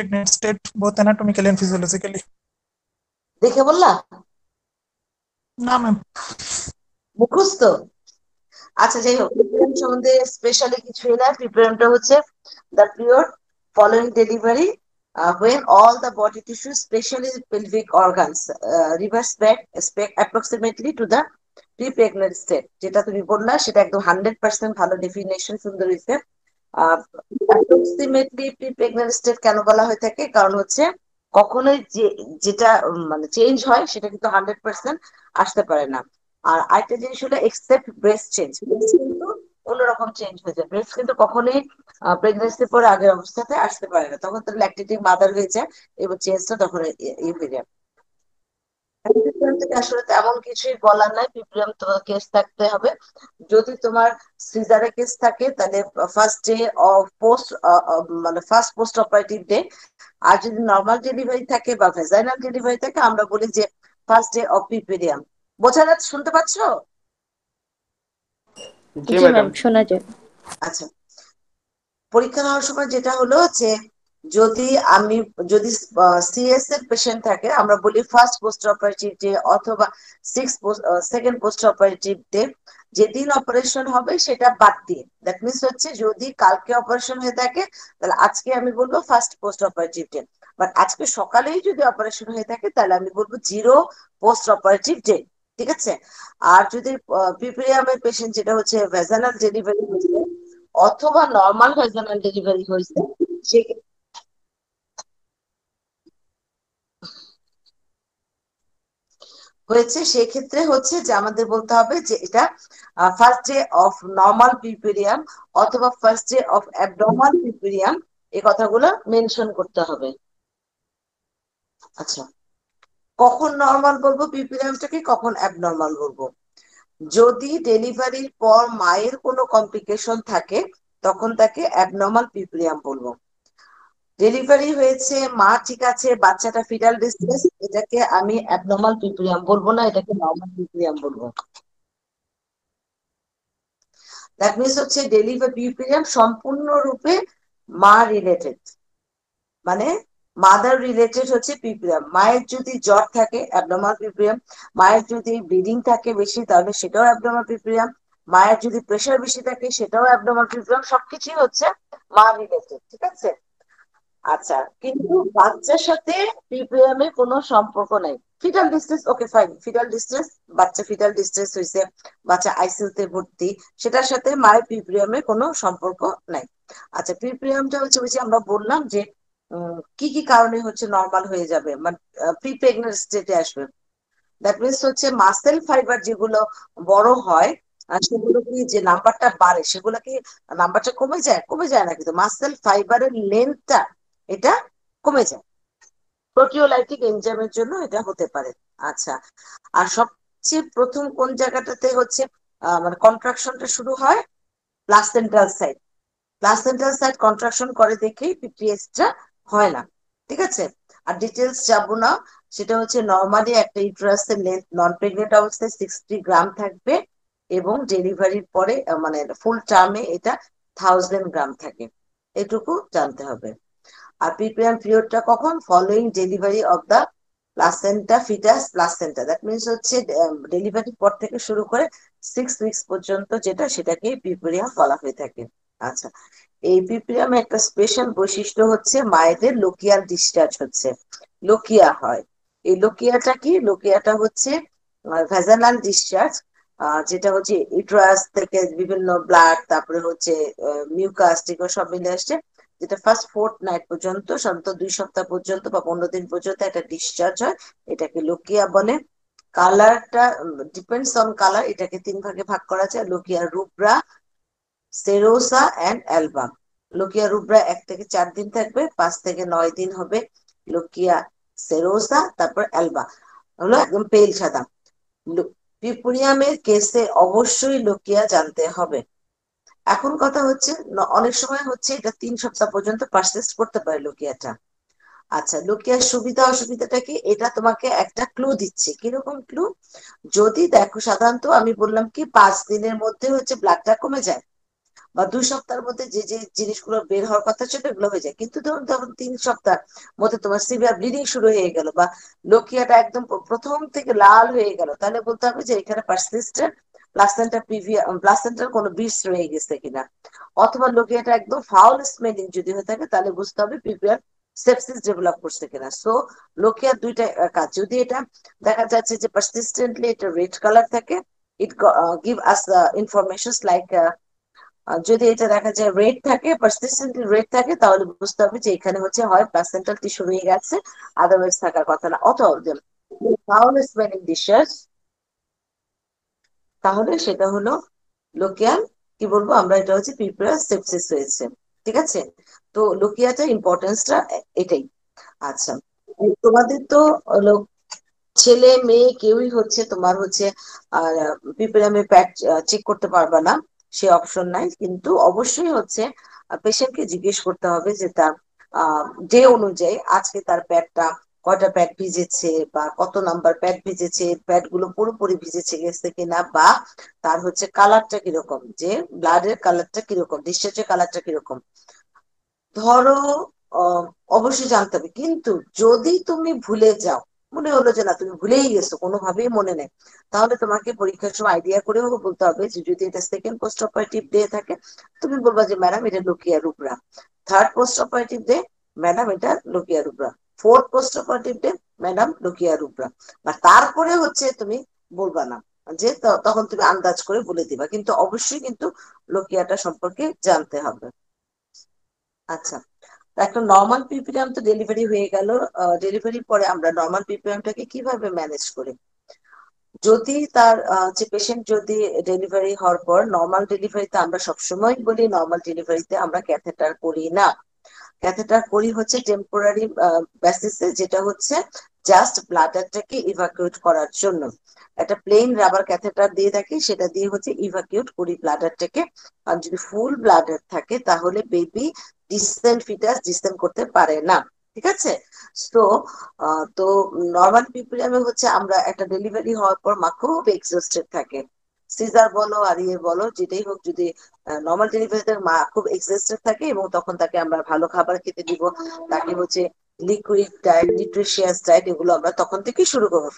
pregnant state, both anatomically and physiologically. দেখে বললা? না ম্যাম। মুখস্থ? আচ্ছা, যাই হোক, প্রিপেরাম সম্বন্ধে স্পেশালি কিছুই না। প্রিপেরামটা হচ্ছে the period following delivery when all the body tissues, especially pelvic organs, reverse back approximately to the pre-pregnant state। যেটা তুমি বললা সেটা একদম 100% ভালো ডেফিনেশন, সুন্দর হয়েছে। অ্যাপ্রক্সিমেটলি প্রি-প্রেগন্যান্ট স্টেট কেন বলা হয়ে থাকে? কারণ হচ্ছে কখনোই যেটা মানে চেঞ্জ হয় সেটা কিন্তু 100% আসতে পারে না। আর আরেকটা জিনিস হলো এক্সেপ্ট ব্রেস্ট চেঞ্জ, ব্রেস্ট কিন্তু অন্যরকম চেঞ্জ হয়ে যায়। ব্রেস্ট কিন্তু কখনোই প্রেগনেন্সির পরে আগের অবস্থাতে আসতে পারে না, তখন তো ল্যাকটেটিং মাদার হয়ে যায় এবং চেঞ্জটা তখন হয়ে যায়। প্রিপ্রিয়াম থেকে আসলে তেমন কিছুই বলার নাই। প্রিপ্রিয়াম তোমার কেস থাকতে হবে। যদি তোমার সিজারে কেস থাকে তাহলে ফার্স্ট ডে অফ পোস্ট, মানে ফার্স্ট পোস্ট অপারেটিভ ডে। আর যদি নর্মাল ডেলিভারি থাকে বা ভেজাইনাল ডেলিভারি থাকে আমরা বলি যে ফার্স্ট ডে অফ প্রিপেরিয়াম। বোঝা যাচ্ছে? শুনতে পাচ্ছো? জি জি ম্যাডাম। ম্যাম, শোনা যায়। আচ্ছা, পরীক্ষা নেওয়ার সময় যেটা হলো যে যদি আমি যদি সিএস এর পেশেন্ট থাকে আমরা বলি ফার্স্ট পোস্ট অপারেটিভ ডে অথবা সেকেন্ড পোস্ট অপারেটিভ ডে। যেদিন অপারেশন হবে সেটা বাদ দিয়ে, দ্যাট মিনস হচ্ছে যদি কালকে অপারেশন হয়ে থাকে তাহলে আজকে আমি বলবো first post operative day. But আজকে সকালেই যদি অপারেশন হয়ে থাকে তাহলে আমি বলবো জিরো পোস্ট অপারেটিভ ডে। ঠিক আছে? আর যদি পিপিরিয়ামের পেশেন্ট যেটা হচ্ছে ভেজানাল ডেলিভারি হয়েছে অথবা নর্মাল ভেজানাল ডেলিভারি হয়েছে সে হয়েছে সেক্ষেত্রে হচ্ছে যে আমাদের বলতে হবে যে এটা first day of normal puerperium অথবা first day of abnormal puerperium, এই কথাগুলো মেনশন করতে হবে। আচ্ছা, কখন নর্মাল বলবো পিপিরিয়ামটাকে, কখন অ্যাবনর্মাল বলবো? যদি ডেলিভারির পর মায়ের কোনো কমপ্লিকেশন থাকে তখন তাকে অ্যাবনর্মাল পিপিরিয়াম বলবো। ডেলিভারি হয়েছে, মা ঠিক আছে, বাচ্চাটা ফিটাল ডিস্ট্রেস, এটাকে আমি অ্যাবনর্মাল পিপিরিয়াম বলবো না, এটাকে নর্মাল পিপিরিয়াম বলবো। দ্যাট মিনস হচ্ছে ডেলিভারি পিপিরিয়াম সম্পূর্ণরূপে মা রিলেটেড, মানে মাদার রিলেটেড হচ্ছে পিপিরিয়াম। মায়ের যদি জ্বর থাকে অ্যাবনর্মাল পিপিরিয়াম, মায়ের যদি ব্লিডিং থাকে বেশি তাহলে সেটাও অ্যাবনর্মাল পিপিরিয়াম, মায়ের যদি প্রেশার বেশি থাকে সেটাও অ্যাবনর্মাল পিপিরিয়াম। সবকিছুই হচ্ছে মা রিলেটেড। ঠিক আছে? আচ্ছা, কিন্তু বাচ্চার সাথে পিপিএম এর কোনো সম্পর্ক নাই। Fetal distress, okay fine, fetal distress, বাচ্চা ফিটাল ডিস্ট্রেস হয়েছে, বাচ্চা আইসিইউতে ভর্তি, সেটার সাথে মায়ের পিপিএম এর কোনো সম্পর্ক নাই। আচ্ছা, পিপিএমটা হচ্ছে ওই যে আমরা বললাম যে কি কি কারণে হচ্ছে নর্মাল হয়ে যাবে, মানে প্রি প্রেগনেন্ট স্টেটে আসবে। দ্যাট মিনস হচ্ছে মাসেল ফাইবার যেগুলো বড় হয় আর সেগুলো কি যে নাম্বারটা বাড়ে সেগুলো কি নাম্বারটা কমে যায়? কমে যায় না, কিন্তু মাসেল ফাইবারের লেন্থটা এটা কমে যায়। প্রোটিওলাইটিক এনজাইমের জন্য এটা হতে পারে। আচ্ছা, আর সবচেয়ে প্রথম কোন জায়গাটাতে হচ্ছে মানে কন্ট্রাকশনটা শুরু হয়? Placental side. Placental side contraction করে দেখেই পিপিএসটা হয় না। ঠিক আছে? আর ডিটেলস যাবো না। সেটা হচ্ছে নর্মালি একটা ইউটেরাসের লেন্থ নন প্রেগনেন্ট অবস্থায় 60 গ্রাম থাকবে এবং ডেলিভারির পরে মানে ফুল টার্মে এটা 1000 গ্রাম থাকে। এটুকু জানতে হবে। আর প্রিপ্রেয়ার পিরিয়ডটা কখন? Following delivery of the placenta foetus placenta. That means হচ্ছে ডেলিভারির পর থেকে শুরু করে 6 উইকস পর্যন্ত যেটা, সেটাকে প্রিপেরিয়াম বলা হয়ে থাকে। আচ্ছা, এই প্রিপেরিয়ামে একটা স্পেশাল বৈশিষ্ট্য হচ্ছে মায়েদের লোকিয়াল ডিসচার্জ হচ্ছে, লোকিয়া হয়। এই লোকিয়াটা কি? লোকিয়াটা হচ্ছে ভ্যাজানাল ডিসচার্জ, যেটা হচ্ছে ইউটেরাস থেকে বিভিন্ন ব্লাড, তারপরে হচ্ছে মিউকাস, এগুলো সব মিলে আসছে, যেটা ফার্স্ট ফোর্থ নাইট পর্যন্ত, সাধারণত 2 সপ্তাহ পর্যন্ত বা 15 দিন পর্যন্ত একটা ডিসচার্জ হয়, এটাকে লোকিয়া বলে। কালারটা ডিপেন্ডস অন কালার, এটাকে 3 ভাগে ভাগ করা যায়, lochia রুব্রা, serosa and Alba. Lochia রুব্রা 1 থেকে 4 দিন থাকবে, 5 থেকে 9 দিন হবে লোকিয়া সেরোসা, তারপর অ্যালবা হলো একদম পেল সাদা। পিপুরিয়ামের কেসে অবশ্যই লোকিয়া জানতে হবে। এখন কথা হচ্ছে অনেক সময় হচ্ছে এটা 3 সপ্তাহ পর্যন্ত পারসিস্ট করতে পারে লোকিয়াটা। আচ্ছা, লোকিয়ার সুবিধা অসুবিধাটা কি? এটা তোমাকে একটা ক্লু দিচ্ছে। কিরকম ক্লু? যদি দেখো, সাধারণত আমি বললাম কি 5 দিনের মধ্যে হচ্ছে ব্লাডটা কমে যায়, বা 2 সপ্তাহের মধ্যে যে যে জিনিসগুলো বের হওয়ার কথা ছিল এগুলো হয়ে যায়, কিন্তু ধরুন তখন 3 সপ্তাহ মধ্যে তোমার সিভিয়ার ব্লিডিং শুরু হয়ে গেল বা লোকিয়াটা একদম প্রথম থেকে লাল হয়ে গেল, তাহলে বলতে হবে যে এখানে পারসিস্টেন্ট প্লাসেন্টার কোনো বিষ রয়ে গেছে কিনা। অথবা লোকিয়াটা একদম ফাউল স্মেলিং যদি হয়ে থাকে তাহলে বুঝতে হবে পিপিআর সেপসিস ডেভেলপ করছে কিনা। সো লোকিয়ার দুইটা কাজ, যদি এটা দেখা যাচ্ছে যে পারসিস্টেন্টলি এটা রেড কালার থাকে, ইট গিভ আস ইনফরমেশন লাইক, যদি এটা দেখা যায় রেড থাকে, পারসিস্টেন্টলি রেড থাকে, তাহলে বুঝতে হবে যে এখানে হচ্ছে হয় প্লাসেন্টাল টিস্যু রয়ে গেছে, আদারওয়াইজ থাকার কথা না। অথবা ফাউল স্মেলিং ডিশার্স, তাহলে সেটা হলো লোকিয়াল, কি বলবো আমরা, এটা হচ্ছে পিঁপড়া সেপসিস হয়েছে। ঠিক আছে, তো লোকিয়াটা ইম্পর্টেন্সটা এটাই। আচ্ছা, তোমাদের তো হলো ছেলে মেয়ে কেউই হচ্ছে তোমার হচ্ছে আর পিপিএমে প্যাট চেক করতে পারবে না, সে অপশন নাই, কিন্তু অবশ্যই হচ্ছে পেশেন্টকে জিজ্ঞেস করতে হবে যে তার ডে অনুযায়ী আজকে তার প্যাটটা কয়টা প্যাড ভিজেছে বা কত নাম্বার প্যাড ভিজেছে, প্যাড গুলো পুরোপুরি ভিজেছে গেছে কিনা, বা তার হচ্ছে কালারটা কিরকম, যে ব্লাডের কালারটা কিরকম, ডিসচার্জের কালারটা কিরকম। ধরো আহ, অবশ্যই জানতে হবে, কিন্তু যদি তুমি ভুলে যাও, মনে হলো যে না তুমি ভুলেই গেছো, কোনোভাবেই মনে নেই, তাহলে তোমাকে পরীক্ষার সময় আইডিয়া করেও বলতে হবে যে যদি এটা সেকেন্ড পোস্ট অপারেটিভ ডে থাকে, তুমি বলবা যে ম্যাডাম এটা lochia rubra. Third post operative day, madam এটা lochia rubra. Fourth post operative day, madam lochia rubra. আর তারপরে হচ্ছে তুমি বলবা না, যে তখন তুমি আন্দাজ করে বলে দিবা, কিন্তু অবশ্যই কিন্তু লুকিয়াটা সম্পর্কে জানতে হবে। আচ্ছা, একটা নর্মাল পিপিএম তো ডেলিভারি হয়ে গেল, ডেলিভারির পরে আমরা নর্মাল পিপিএমটাকে কিভাবে ম্যানেজ করি। যদি তার যে পেশেন্ট যদি ডেলিভারি হওয়ার পর, নর্মাল ডেলিভারিতে আমরা সবসময় বলি নর্মাল ডেলিভারিতে আমরা ক্যাথেটার করি না। ক্যাথেটার করি হচ্ছে টেম্পোরারি বেসিসে, যেটা হচ্ছে জাস্ট ব্লাডারটাকে ইভাকুয়েট করার জন্য। একটা প্লেন রাবার ক্যাথেটার দিয়ে থাকি, সেটা দিয়ে হচ্ছে ইভাকুয়েট করি ব্লাডারটাকে। আর যদি ফুল ব্লাডার থাকে তাহলে বেবি ডিসেন্ট, ফিটাস ডিসেন্ট করতে পারে না। ঠিক আছে, তো তো নর্মাল পিপিএমে হচ্ছে আমরা একটা ডেলিভারি হওয়ার পর মা খুব এক্সস্টেড থাকে, সিজার বলো আর ইয়ে বলো যেটাই হোক, যদি নর্মাল ডেলিভারিতে মা খুব এক্সস্টেড থাকে, এবং তখন তাকে আমরা ভালো খাবার খেতে দিব, তাকে হচ্ছে লিকুইড ডায়েট, নিউট্রিশিয়াস ডায়েট, এগুলো আমরা তখন থেকেই শুরু করবো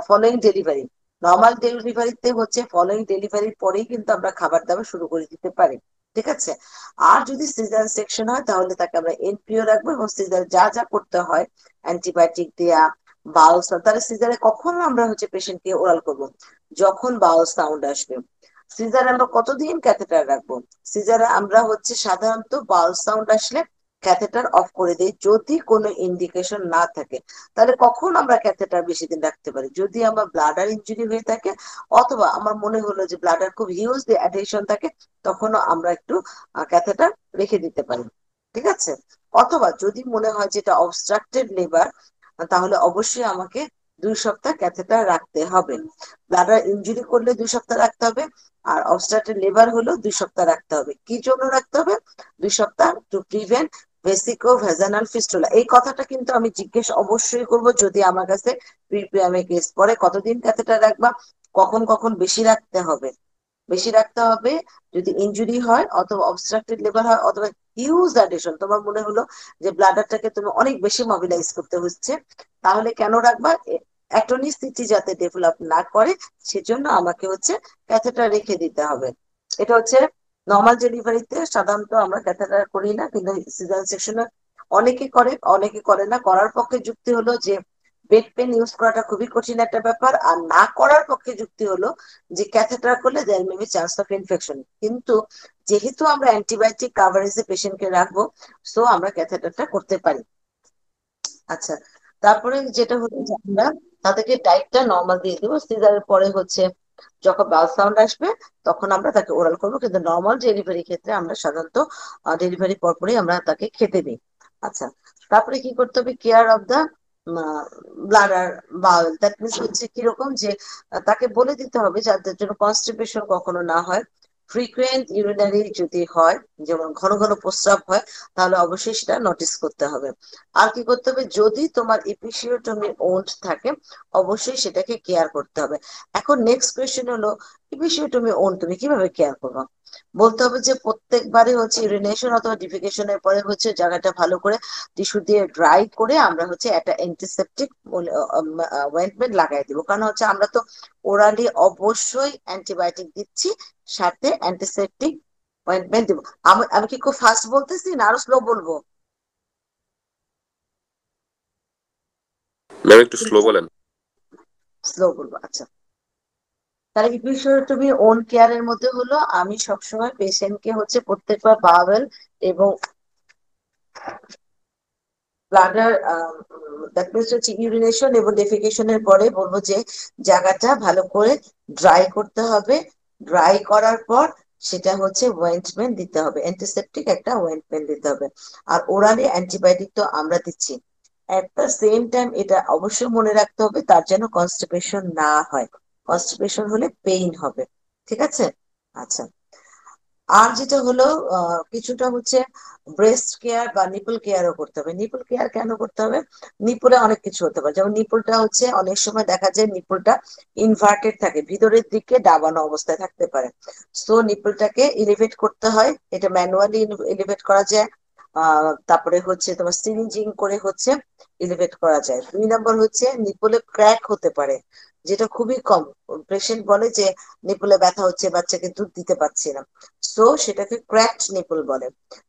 ফলোইং ডেলিভারি। নর্মাল ডেলিভারিতে হচ্ছে ফলোইং ডেলিভারির পরেই কিন্তু আমরা খাবার দাবার শুরু করে দিতে পারি। ঠিক আছে, আর যদি সিজার সেকশন হয় তাহলে তাকে আমরা এনপিও রাখবো, এবং সিজার যা যা করতে হয়, অ্যান্টিবায়োটিক দেয়া, বাউল সাউন্ড, তাহলে সিজারে কখন আমরা হচ্ছে পেশেন্টকে ওরাল করবো, যখন বাউল সাউন্ড আসবে। সিজারে আমরা কতদিন ক্যাথেটার রাখবো, সিজারে আমরা হচ্ছে সাধারণত বাউল সাউন্ড আসলে ক্যাথেটার অফ করে দিই, যদি কোনো ইন্ডিকেশন না থাকে। তাহলে কখন আমরা ক্যাথেটার বেশি দিন রাখতে পারি, যদি আমার ব্লাডার ইনজুরি হয়ে থাকে, অথবা আমার মনে হলো যে ব্লাডার খুব হিউজ অ্যাডহেশন থাকে, তখনও আমরা একটু ক্যাথেটার রেখে দিতে পারি। ঠিক আছে, অথবা যদি মনে হয় যেটা অবস্ট্রাক্টেড লিভার, তাহলে অবশ্যই আমাকে 2 সপ্তাহ ক্যাথেটার রাখতে হবে। ব্লাডার ইনজুরি করলে 2 সপ্তাহ রাখতে হবে, আর অবস্ট্রাক্টেড লিভার হলেও 2 সপ্তাহ রাখতে হবে। কি জন্য রাখতে হবে 2 সপ্তাহ? To prevent vesico vaginal fistula. এই কথাটা কিন্তু আমি জিজ্ঞেস অবশ্যই করব যদি আমার কাছে প্রিপিয়ামে কেস পরে, কতদিন ক্যাথেটার রাখবা, কখন কখন বেশি রাখতে হবে। বেশি রাখতে হবে যদি ইনজুরি হয়, অথবা অবস্ট্রাক্টেড লিভার হয়, অথবা হিউজ অ্যাডিশন, তোমার মনে হলো যে ব্লাডারটাকে তুমি অনেক বেশি মোবিলাইজ করতে হচ্ছে, তাহলে কেন রাখবা, অ্যাটনিসিটি যাতে ডেভেলপ না করে, সেজন্য আমাকে হচ্ছে ক্যাথেটার রেখে দিতে হবে। এটা হচ্ছে নর্মাল ডেলিভারিতে সাধারণত আমরা ক্যাথেটার করি না, কিন্তু সিজার সেকশনে অনেকে করে, অনেকে করে না। করার পক্ষে যুক্তি হলো যে বেড পেন ইউজ করাটা খুবই কঠিন একটা ব্যাপার, আর না করার পক্ষে যুক্তি হলো যে ক্যাথেটার করলে there may be chance of infection, কিন্তু যেহেতু আমরা অ্যান্টিবায়োটিক কাভারেজে পেশেন্টকে রাখবো, সো আমরা ক্যাথেটারটা করতে পারি। আচ্ছা, তারপরে যেটা হলো যে আমরা তাদেরকে ডায়েটটা নর্মাল দিয়ে দিব, সিজারের পরে হচ্ছে যখন বাল সাউন্ড আসবে তখন আমরা তাকে ওরাল করবো, কিন্তু নর্মাল ডেলিভারি ক্ষেত্রে আমরা সাধারণত ডেলিভারি পরপরই আমরা তাকে খেতে দিই। আচ্ছা, তারপরে কি করতে হবে, care of the bladder bowel, that means হচ্ছে কিরকম যে তাকে বলে দিতে হবে যাদের জন্য কনস্টিপেশন কখনো না হয়। ফ্রিকুয়েন্ট ইউরিনারি যদি হয়, যেমন ঘন ঘন প্রস্রাব হয়, তাহলে অবশ্যই সেটা নোটিস করতে হবে। আর কি করতে হবে, যদি তোমার ইপিসিওটমি ওন্ড থাকে, অবশ্যই সেটাকে কেয়ার করতে হবে। এখন নেক্সট কোয়েশ্চেন হলো, ইপিসিওটমি ওন্ড তুমি কিভাবে কেয়ার করবে। বলতে হবে যে প্রত্যেকবারে হচ্ছে ইউরিনেশন অথবা ডিফিকেশনের পরে হচ্ছে জায়গাটা ভালো করে টিস্যু দিয়ে ড্রাই করে আমরা হচ্ছে একটা অ্যান্টিসেপটিক অয়েন্টমেন্ট লাগাই দিব। কারণ হচ্ছে আমরা তো ওরালি অবশ্যই অ্যান্টিবায়োটিক দিচ্ছি, সাথে অ্যান্টিসেপটিক অয়েন্টমেন্ট দিব। আমি আমি কি খুব ফাস্ট বলতেছি না আরো স্লো বলবো? ম্যাম একটু স্লো বলেন। স্লো বলবো, আচ্ছা। তাহলে এই বিষয়ে তুমি ওন কেয়ারের মধ্যে হলো আমি সবসময় পেশেন্টকে হচ্ছে প্রত্যেকবার বাওয়েল এবং ব্লাডার দ্যাট মিনস হচ্ছে ইউরিনেশন এবং ডেফিকেশনের পরে বলবো যে জায়গাটা ভালো করে ড্রাই করতে হবে। ড্রাই করার পর সেটা হচ্ছে ওয়েন্টমেন্ট দিতে হবে, অ্যান্টিসেপটিক একটা ওয়েন্টমেন্ট দিতে হবে। আর ওরালি অ্যান্টিবায়োটিক তো আমরা দিচ্ছি। এট দ্য সেম টাইম এটা অবশ্যই মনে রাখতে হবে তার যেন কনস্টিপেশন না হয়। কনস্টিপেশন হলে পেইন হবে। ঠিক আছে? আচ্ছা। আর যেটা হলো কিছুটা হচ্ছে ব্রেস্ট কেয়ার বা নিপল কেয়ারও করতে হবে। নিপল কেয়ার কেন করতে হবে? নিপলে অনেক কিছু হতে পারে, যেমন নিপলটা হচ্ছে অনেক সময় দেখা যায় নিপলটা ইনভার্টেড থাকে, ভিতরের দিকে দাবানো অবস্থায় থাকতে পারে। সো নিপলটাকে এলিভেট করতে হয়, এটা ম্যানুয়ালি এলিভেট করা যায়। তারপরে হচ্ছে তোমার সিরিঞ্জিং করে হচ্ছে এলিভেট করা যায়। 2 নম্বর হচ্ছে নিপলে ক্র্যাক হতে পারে, যেটা খুবই কম। পেশেন্ট বলে যে নিপলে ব্যথা হচ্ছে, বাচ্চাকে দুধ দিতে পারছি না, সো সেটাকে ক্র্যাকড নিপল বলে।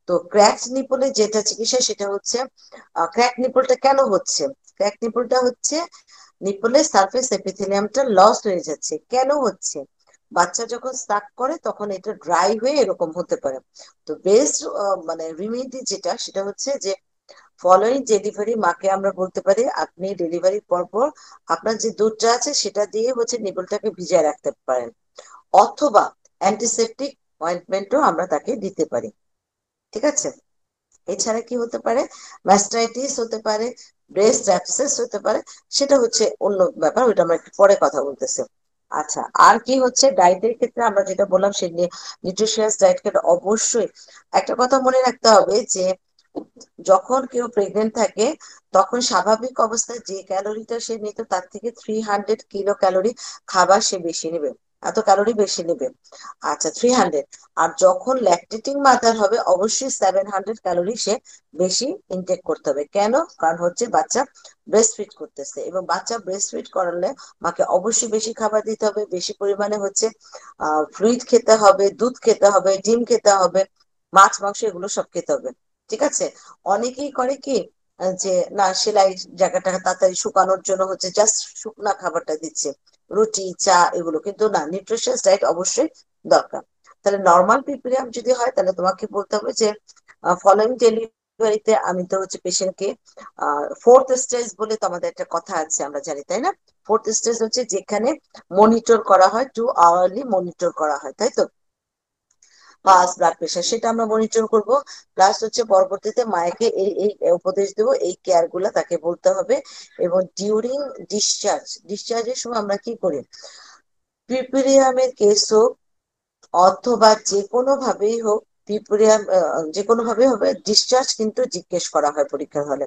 তো ক্র্যাকড নিপলে যেটা চিকিৎসা সেটা হচ্ছে, ক্র্যাক নিপলটা কেন হচ্ছে? ক্র্যাক নিপলটা হচ্ছে নিপলের সারফেস এপিথেলিয়ামটা লস হয়ে যাচ্ছে। কেন হচ্ছে? বাচ্চা যখন সাক করে তখন এটা ড্রাই হয়ে এরকম হতে পারে। তো বেস্ট মানে রিমেডি যেটা সেটা হচ্ছে যে ফলোইং ডেলিভারি মাকে আমরা বলতে পারি আপনি ডেলিভারির পর পর আপনার যে দুধটা আছে সেটা দিয়ে হচ্ছে নিপলটাকে ভিজিয়ে রাখতে পারেন, অথবা অ্যান্টিসেপটিক অয়েন্টমেন্টও আমরা তাকে দিতে পারি। ঠিক আছে? এছাড়া কি হতে পারে? ম্যাস্টাইটিস হতে পারে, ব্রেস্ট অ্যাবসেস হতে পারে, সেটা হচ্ছে অন্য ব্যাপার, ওইটা আমরা একটু পরে কথা বলতেছি। আচ্ছা, আর কি হচ্ছে ডায়েটের ক্ষেত্রে আমরা যেটা বললাম সেই নিউট্রিশিয়াস ডায়েট খেতে অবশ্যই একটা কথা মনে রাখতে হবে যে যখন কেউ প্রেগনেন্ট থাকে তখন স্বাভাবিক অবস্থায় যে ক্যালোরিটা সে নিত তার থেকে 300 কিলো ক্যালোরি খাবার সে বেশি নেবে, এত ক্যালোরি বেশি নেবে। আচ্ছা, 300। আর যখন ল্যাকটেটিং মাদার হবে অবশ্যই 700 ক্যালোরি সে বেশি ইনটেক করতে হবে। কেন? কারণ হচ্ছে বাচ্চা ব্রেস্ট ফিড করতেছে, এবং বাচ্চা ব্রেস্ট ফিড করালে মাকে অবশ্যই বেশি খাবার দিতে হবে, বেশি পরিমাণে হচ্ছে ফ্লুইড খেতে হবে, দুধ খেতে হবে, ডিম খেতে হবে, মাছ মাংস এগুলো সব খেতে হবে। ঠিক আছে? অনেকেই করে কি যে না সেলাই জায়গাটা তাড়াতাড়ি শুকানোর জন্য হচ্ছে জাস্ট শুকনা খাবারটা দিচ্ছে, রুটি চা এগুলো, কিন্তু না, নিউট্রিশিয়াস ডায়েট অবশ্যই দরকার। তাহলে নর্মাল পিপিআর যদি হয় তাহলে তোমাকে বলতে হবে যে ফলোইং ডেলিভারিতে আমি তো হচ্ছে পেশেন্টকে ফোর্থ স্টেজ বলে তো আমাদের একটা কথা আছে আমরা জানি, তাই না? ফোর্থ স্টেজ হচ্ছে যেখানে মনিটর করা হয়, 2 আওয়ারলি মনিটর করা হয়, তাই তো? পালস, ব্লাড প্রেশার সেটা আমরা মনিটর করব। প্লাস হচ্ছে পরবর্তীতে মায়েকে এই এই উপদেশ দেবো, এই কেয়ার গুলা তাকে বলতে হবে। এবং ডিউরিং ডিসচার্জের সময় আমরা কি করি? পিপিরিয়ামের কেস হোক অথবা যে কোনো ভাবেই হোক, পিপিরিয়াম যে কোনো ভাবে হবে, ডিসচার্জ কিন্তু জিজ্ঞেস করা হয় পরীক্ষার হলে।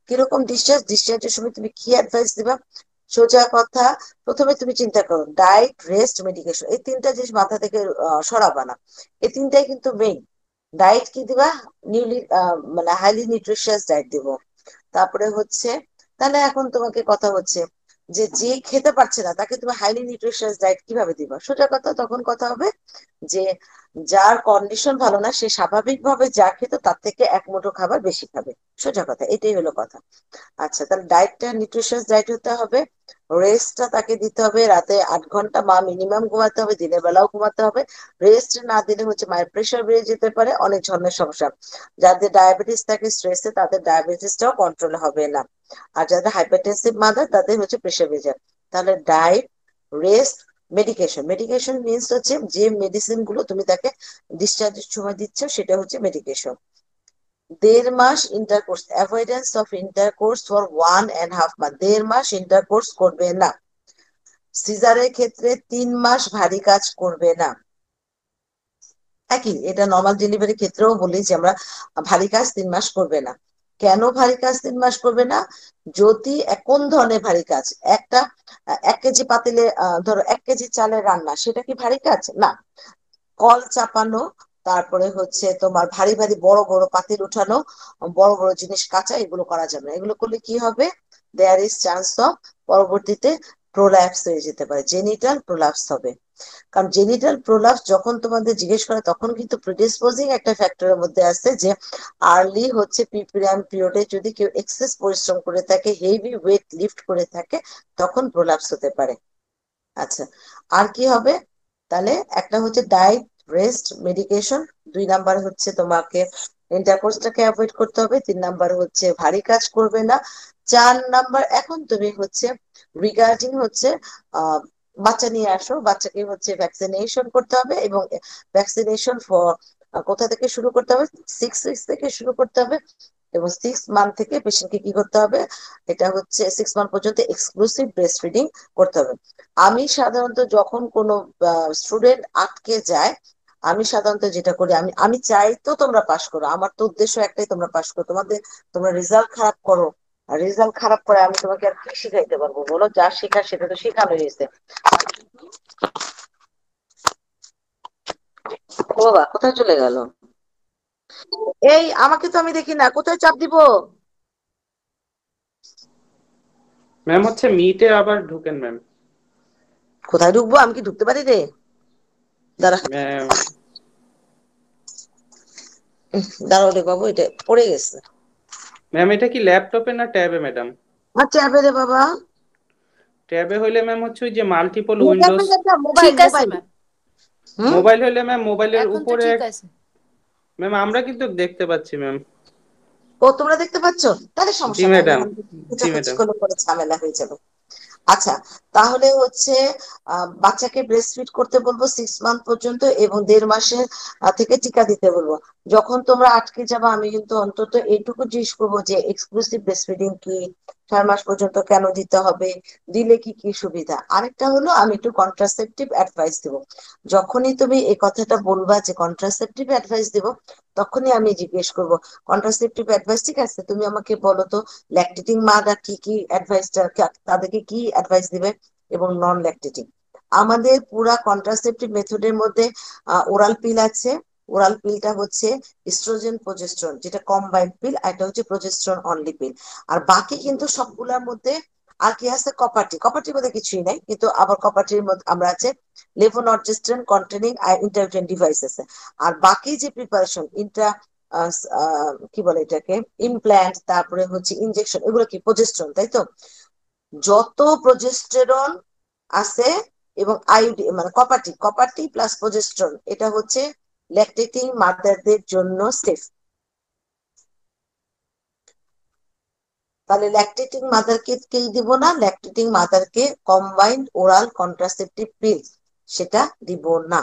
কিরকম ডিসচার্জ? ডিসচার্জের সময় তুমি কি অ্যাডভাইস দিবা? সোজা কথা, প্রথমে তুমি চিন্তা করো ডায়েট, রেস্ট, মেডিকেশন, এই 3টা জিনিস মাথা থেকে সরাবা না। এই 3টাই কিন্তু মেইন। ডায়েট কি দিবা? নিউলি মানে হাইলি নিউট্রিশিয়াস ডায়েট দিব। তারপরে হচ্ছে, তাহলে এখন তোমাকে কথা হচ্ছে যে যে খেতে পারছে না তাকে তুমি হাইলি নিউট্রিশিয়াস ডায়েট কিভাবে দিবা? সোজা কথা, তখন কথা হবে যে যার কন্ডিশন ভালো না সে স্বাভাবিকভাবে যা খেত তার থেকে 1 মুঠো খাবার বেশি খাবে। সোজা কথা, এটাই হলো কথা। আচ্ছা, তাহলে ডায়েটটা নিউট্রিশিয়াস ডায়েট হতে হবে। রেস্টটা তাকে দিতে হবে, রাতে 8 ঘন্টা মা মিনিমাম ঘুমাতে হবে, দিনের বেলাও ঘুমাতে হবে। রেস্ট না দিলে হচ্ছে মায়ের প্রেশার বেড়ে যেতে পারে, অনেক ধরনের সমস্যা। যাদের ডায়াবেটিস থাকে স্ট্রেসে তাদের ডায়াবেটিসটাও কন্ট্রোল হবে না। আর যাদের হাইপারটেনসিভ মাদার তাদের হচ্ছে প্রেশার বেড়ে যায়। তাহলে diet, rest, medication. Medication means হচ্ছে যে মেডিসিন গুলো তুমি তাকে ডিসচার্জের সময় দিচ্ছ সেটা হচ্ছে মেডিকেশন। 1.5 মাস intercourse, avoidance of intercourse for 1.5 month, 1.5 মাস ইন্টারকোর্স করবে না। সিজারের ক্ষেত্রে 3 মাস ভারী কাজ করবে না। একই, এটা নর্মাল ডেলিভারির ক্ষেত্রেও বলি যে আমরা ভারী কাজ 3 মাস করবে না। কেন ভারী কাজ 3 মাস করবে না? যদি কোন ধরনের ভারী কাজ? একটা 1 কেজি পাতিলে ধরো 1 কেজি চালের রান্না, সেটা কি ভারী কাজ? না। কল চাপানো, তারপরে হচ্ছে তোমার ভারী ভারী বড় বড় পাতিল উঠানো, বড় বড় জিনিস কাঁচা, এগুলো করা যাবে না। এগুলো করলে কি হবে, দেয়ার ইজ চান্স অফ পরবর্তীতে প্রোল্যাপস হয়ে যেতে পারে, জেনিটাল প্রোল্যাপস হবে। কারণ জেনিটাল প্রোলাপস যখন তোমাদের জিজ্ঞেস করে তখন কিন্তু প্রিডিসপোজিং একটা ফ্যাক্টরের মধ্যে আছে, যে আর্লি হচ্ছে পিরিয়ড পিরিয়ডে যদি কেউ এক্সেস পরিশ্রম করে থাকে, হেভি ওয়েট লিফট করে থাকে, তখন প্রোলাপস হতে পারে। আচ্ছা, আর কি হবে তাহলে, একটা হচ্ছে ডায়েট, রেস্ট, মেডিকেশন, 2 নাম্বার হচ্ছে তোমাকে ইন্টারকোর্সটাকে অ্যাভয়েড করতে হবে, 3 নাম্বার হচ্ছে ভারী কাজ করবে না, 4 নাম্বার এখন তুমি হচ্ছে রিগার্ডিং হচ্ছে আহ বাচ্চা নিয়ে আসো, বাচ্চাকে হচ্ছে ভ্যাকসিনেশন করতে হবে, এবং ভ্যাকসিনেশন ফর কোথা থেকে শুরু করতে হবে, 6 উইকস থেকে শুরু করতে হবে, এবং 6 মান্থ থেকে পেশেন্টকে কি করতে হবে, এটা হচ্ছে 6 মান্থ পর্যন্ত এক্সক্লুসিভ ব্রেস্ট ফিডিং করতে হবে। আমি সাধারণত যখন কোনো স্টুডেন্ট আটকে যায়, আমি সাধারণত যেটা করি, আমি আমি চাই তো তোমরা পাশ করো, আমার তো উদ্দেশ্য একটাই, তোমরা পাশ করো। তোমরা রেজাল্ট খারাপ করো, আর রেজাল্ট খারাপ করে আমি তোমাকে আর কি শিখাইতে পারবো বলো, যা শেখার সেটা তো শেখানো হয়েছে। ও বাবা, কোথায় চলে গেল? এই আমাকে তো আমি দেখি না, কোথায় চাপ দিব? ম্যাম হচ্ছে মিটে আবার ঢুকেন ম্যাম। কোথায় ঢুকবো, আমি কি ঢুকতে পারি রে? দাঁড়া, ম্যাম দাঁড়াও রে বাবু, এটা পড়ে গেছে। ম্যাম এটা কি ল্যাপটপে না ট্যাবে ম্যাডাম? আচ্ছা, ট্যাবে রে বাবা। ট্যাবে হইলে ম্যাম হচ্ছে ওই যে মাল্টিপল ট্যাবে উইন্ডোজ। যেটা মোবাইল, ঠিক আছে মোবাইল। ম্যাম, হুম। মোবাইল হইলে ম্যাম মোবাইলের এখন তো উপরে ঠিক আছে। ম্যাম আমরা কিন্তু দেখতে পাচ্ছি ম্যাম। ও, তোমরা দেখতে পাচ্ছ? তাহলে জি সমস্যা নাই, ম্যাডাম। জি খোঁচাখুচি ম্যাডাম। করলে পরে ঝামেলা হয়ে যাবে। আচ্ছা, তাহলে হচ্ছে বাচ্চাকে ব্রেস্ট ফিড করতে বলবো 6 মান্থ পর্যন্ত, এবং 1.5 মাসের থেকে টিকা দিতে বলবো। যখন তোমরা আটকে যাবে আমি কিন্তু অন্তত এইটুকু জিজ্ঞেস করবো যে এক্সক্লুসিভ ব্রেস্ট ফিডিং কি, 6 মাস পর্যন্ত কেন দিতে হবে, দিলে কি কি সুবিধা। আরেকটা হলো আমি একটু কন্ট্রাসেপটিভ অ্যাডভাইস দিব। যখনই তুমি এই কথাটা বলবা যে কন্ট্রাসেপটিভ অ্যাডভাইস দিব, তখনই আমি জিজ্ঞেস করবো কন্ট্রাসেপটিভ অ্যাডভাইস, ঠিক আছে তুমি আমাকে বলো তো ল্যাকটেটিং মারা কি কি অ্যাডভাইসটা, তাদেরকে কি অ্যাডভাইস দিবে, এবং নন ল্যাকটেটিং। আমাদের পুরা কন্ট্রাসেপটিভ মেথডের মধ্যে ওরাল পিল আছে। ওরাল পিলটা হচ্ছে ইস্ট্রোজেন প্রজেস্ট্রন, যেটা কম্বাইন্ড পিল, আর এটা হচ্ছে প্রজেস্ট্রন অনলি পিল। আর বাকি কিন্তু সবগুলোর মধ্যে আর কি আছে, কপারটি, কপারটির মধ্যে কিছুই নাই, কিন্তু আবার কপারটির মধ্যে আমরা আছে লেভোনর্জেস্ট্রন কন্টেনিং ইন্টারভিউশন ডিভাইস আছে। আর বাকি যে প্রিপারেশন ইন্ট্রা কি বলে এটাকে, ইমপ্ল্যান্ট, তারপরে হচ্ছে ইনজেকশন, এগুলো কি প্রজেস্ট্রন, তাই তো? যত প্রজেস্টেরন আছে এবং আইউডি মানে কপারটি, কপারটি প্লাস প্রজেস্ট্রন, এটা হচ্ছে ল্যাকটেটিং মাদারদের জন্য সেফ। তাহলে ল্যাকটেটিং মাদারকে কি দিব না, ল্যাকটেটিং মাদারকে কম্বাইন্ড ওরাল কন্ট্রাসেপটিভ পিল সেটা দিব না।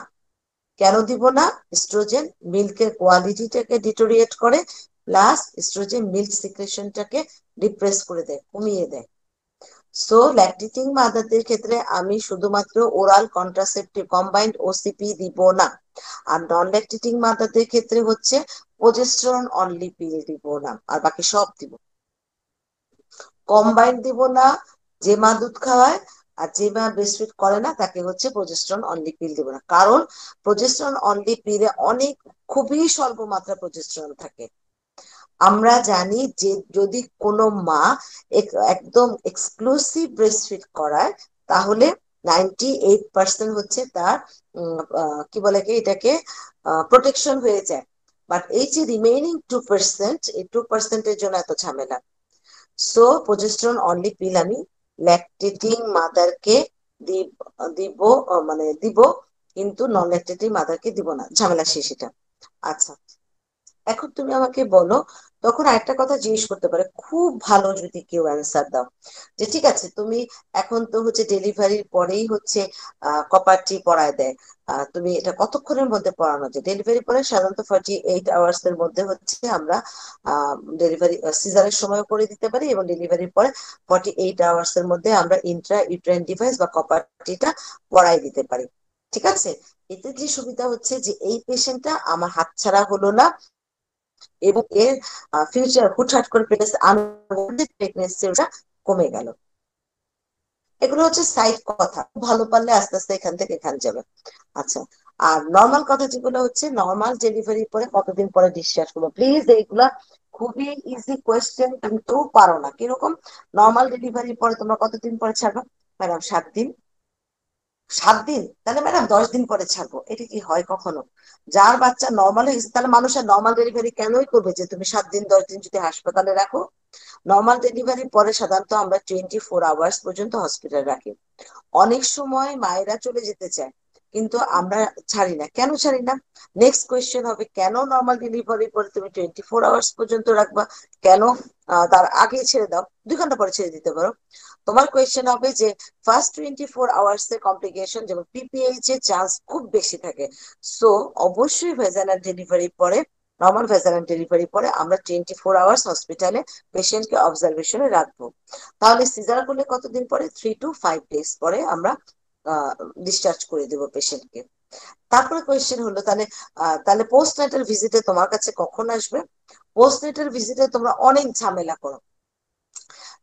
কেন দিব না? ইস্ট্রোজেন মিল্কের কোয়ালিটিটাকে ডিটোরিয়েট করে, প্লাস ইস্ট্রোজেন মিল্ক সিক্রেশনটাকে ডিপ্রেস করে দেয়, কমিয়ে দেয়। সো ল্যাকটেটিং মাদারদের ক্ষেত্রে আমি শুধুমাত্র ওরাল কন্ট্রাসেপটিভ কম্বাইন্ড ওসিপি দিব না। আর নন ল্যাকটেটিং মাদারদের ক্ষেত্রে হচ্ছে প্রজেস্টেরন অনলি পিল দিব না, আর বাকি সব দিব। কম্বাইন্ড দিব না যে মা দুধ খাওয়ায়, আর যে মা ব্রেস্টফিড করে না তাকে হচ্ছে প্রজেস্টেরন অনলি পিল দিব না। কারণ প্রজেস্টেরন অনলি পিলে অনেক খুবই স্বল্প মাত্রা প্রজেস্টেরন থাকে। আমরা জানি যে যদি কোনো মা একদম এক্সক্লুসিভ ব্রেস্টফিড করায়, তাহলে 98% হচ্ছে তার কি বলে কি এটাকে প্রোটেকশন হয়ে যায়। বাট এই যে রিমেইনিং 2%, এই 2%-এর জন্য এত ঝামেলা। সো প্রজেস্টেরন অনলি পিল আমি ল্যাকটেটিং মাদারকে দিব, মানে দিব, কিন্তু নন ল্যাকটেটিং মাদারকে দিব না, ঝামেলা শেষ এটা। আচ্ছা, এখন তুমি আমাকে বলো, তখন আরেকটা কথা জিজ্ঞেস করতে পারে, খুব ভালো যদি কেউ অ্যান্সার দাও, যে ঠিক আছে তুমি এখন তো হচ্ছে ডেলিভারির পরেই হচ্ছে কপারটি পরায় দেয়, তুমি এটা কতক্ষণের মধ্যে পরানো যায়? ডেলিভারি পরে সাধারণত 48 আওয়ার্স এর মধ্যে হচ্ছে আমরা ডেলিভারি সিজারের সময় করে দিতে পারি, এবং ডেলিভারির পরে 48 আওয়ার্স এর মধ্যে আমরা ইন্ট্রা ইউট্রাইন ডিভাইস বা কপারটিটা পরাই দিতে পারি। ঠিক আছে, এতে যে সুবিধা হচ্ছে যে এই পেশেন্টটা আমার হাতছাড়া হলো না, এবং এর ফিউচার হুটহাট করে প্রেগনেন্সিটা কমে গেল। এগুলো হচ্ছে সাইড কথা, ভালো পারলে আস্তে আস্তে এখান থেকে এখানে যাবে। আচ্ছা, আর নর্মাল কথা যেগুলো হচ্ছে নর্মাল ডেলিভারি পরে কতদিন পরে ডিসচার্জ করবো, প্লিজ এইগুলা খুবই ইজি কোয়েশ্চেন কিন্তু পারো না। কিরকম নর্মাল ডেলিভারি পরে তোমরা কতদিন পরে ছাড়বা? ম্যাডাম 7 দিন। 7 দিন? তাহলে ম্যাডাম 10 দিন পরে ছাড়বো, এটা কি হয় কখনো? যার বাচ্চা নর্মাল হয়ে গেছে তাহলে মানুষের নর্মাল ডেলিভারি কেনই করবে যে তুমি 7 দিন 10 দিন যদি হাসপাতালে রাখো? নর্মাল ডেলিভারির পরে সাধারণত আমরা 24 আওয়ার্স পর্যন্ত হসপিটাল রাখি। অনেক সময় মায়েরা চলে যেতে চায় কিন্তু আমরা ছাড়ি না। কেন ছাড়ি না? নেক্সট কোয়েশ্চেন হবে কেন নর্মাল ডেলিভারি পরে তুমি 24 আওয়ার্স পর্যন্ত রাখবা? কেন তার আগে ছেড়ে দাও, 2 ঘন্টা পরে ছেড়ে দিতে পারো। তোমার কোয়েশ্চেন হবে যে ফার্স্ট 24 আওয়ার্স এর কমপ্লিকেশন যেমন পিপিএইচ এর চান্স খুব বেশি থাকে। সো অবশ্যই ভেজাইনাল ডেলিভারি পরে নর্মাল ভেজাইনাল ডেলিভারি পরে আমরা 24 আওয়ার্স হসপিটালে পেশেন্টকে অবজারভেশনে রাখবো। তাহলে সিজার করলে কতদিন পরে? 3 to 5 days পরে আমরা ডিসচার্জ করে দেবো পেশেন্টকে। তারপরে কোয়েশ্চেন হলো তাহলে পোস্ট নেটাল ভিজিটে তোমার কাছে কখন আসবে? পোস্ট নেটাল ভিজিটে তোমরা অনেক ঝামেলা করো।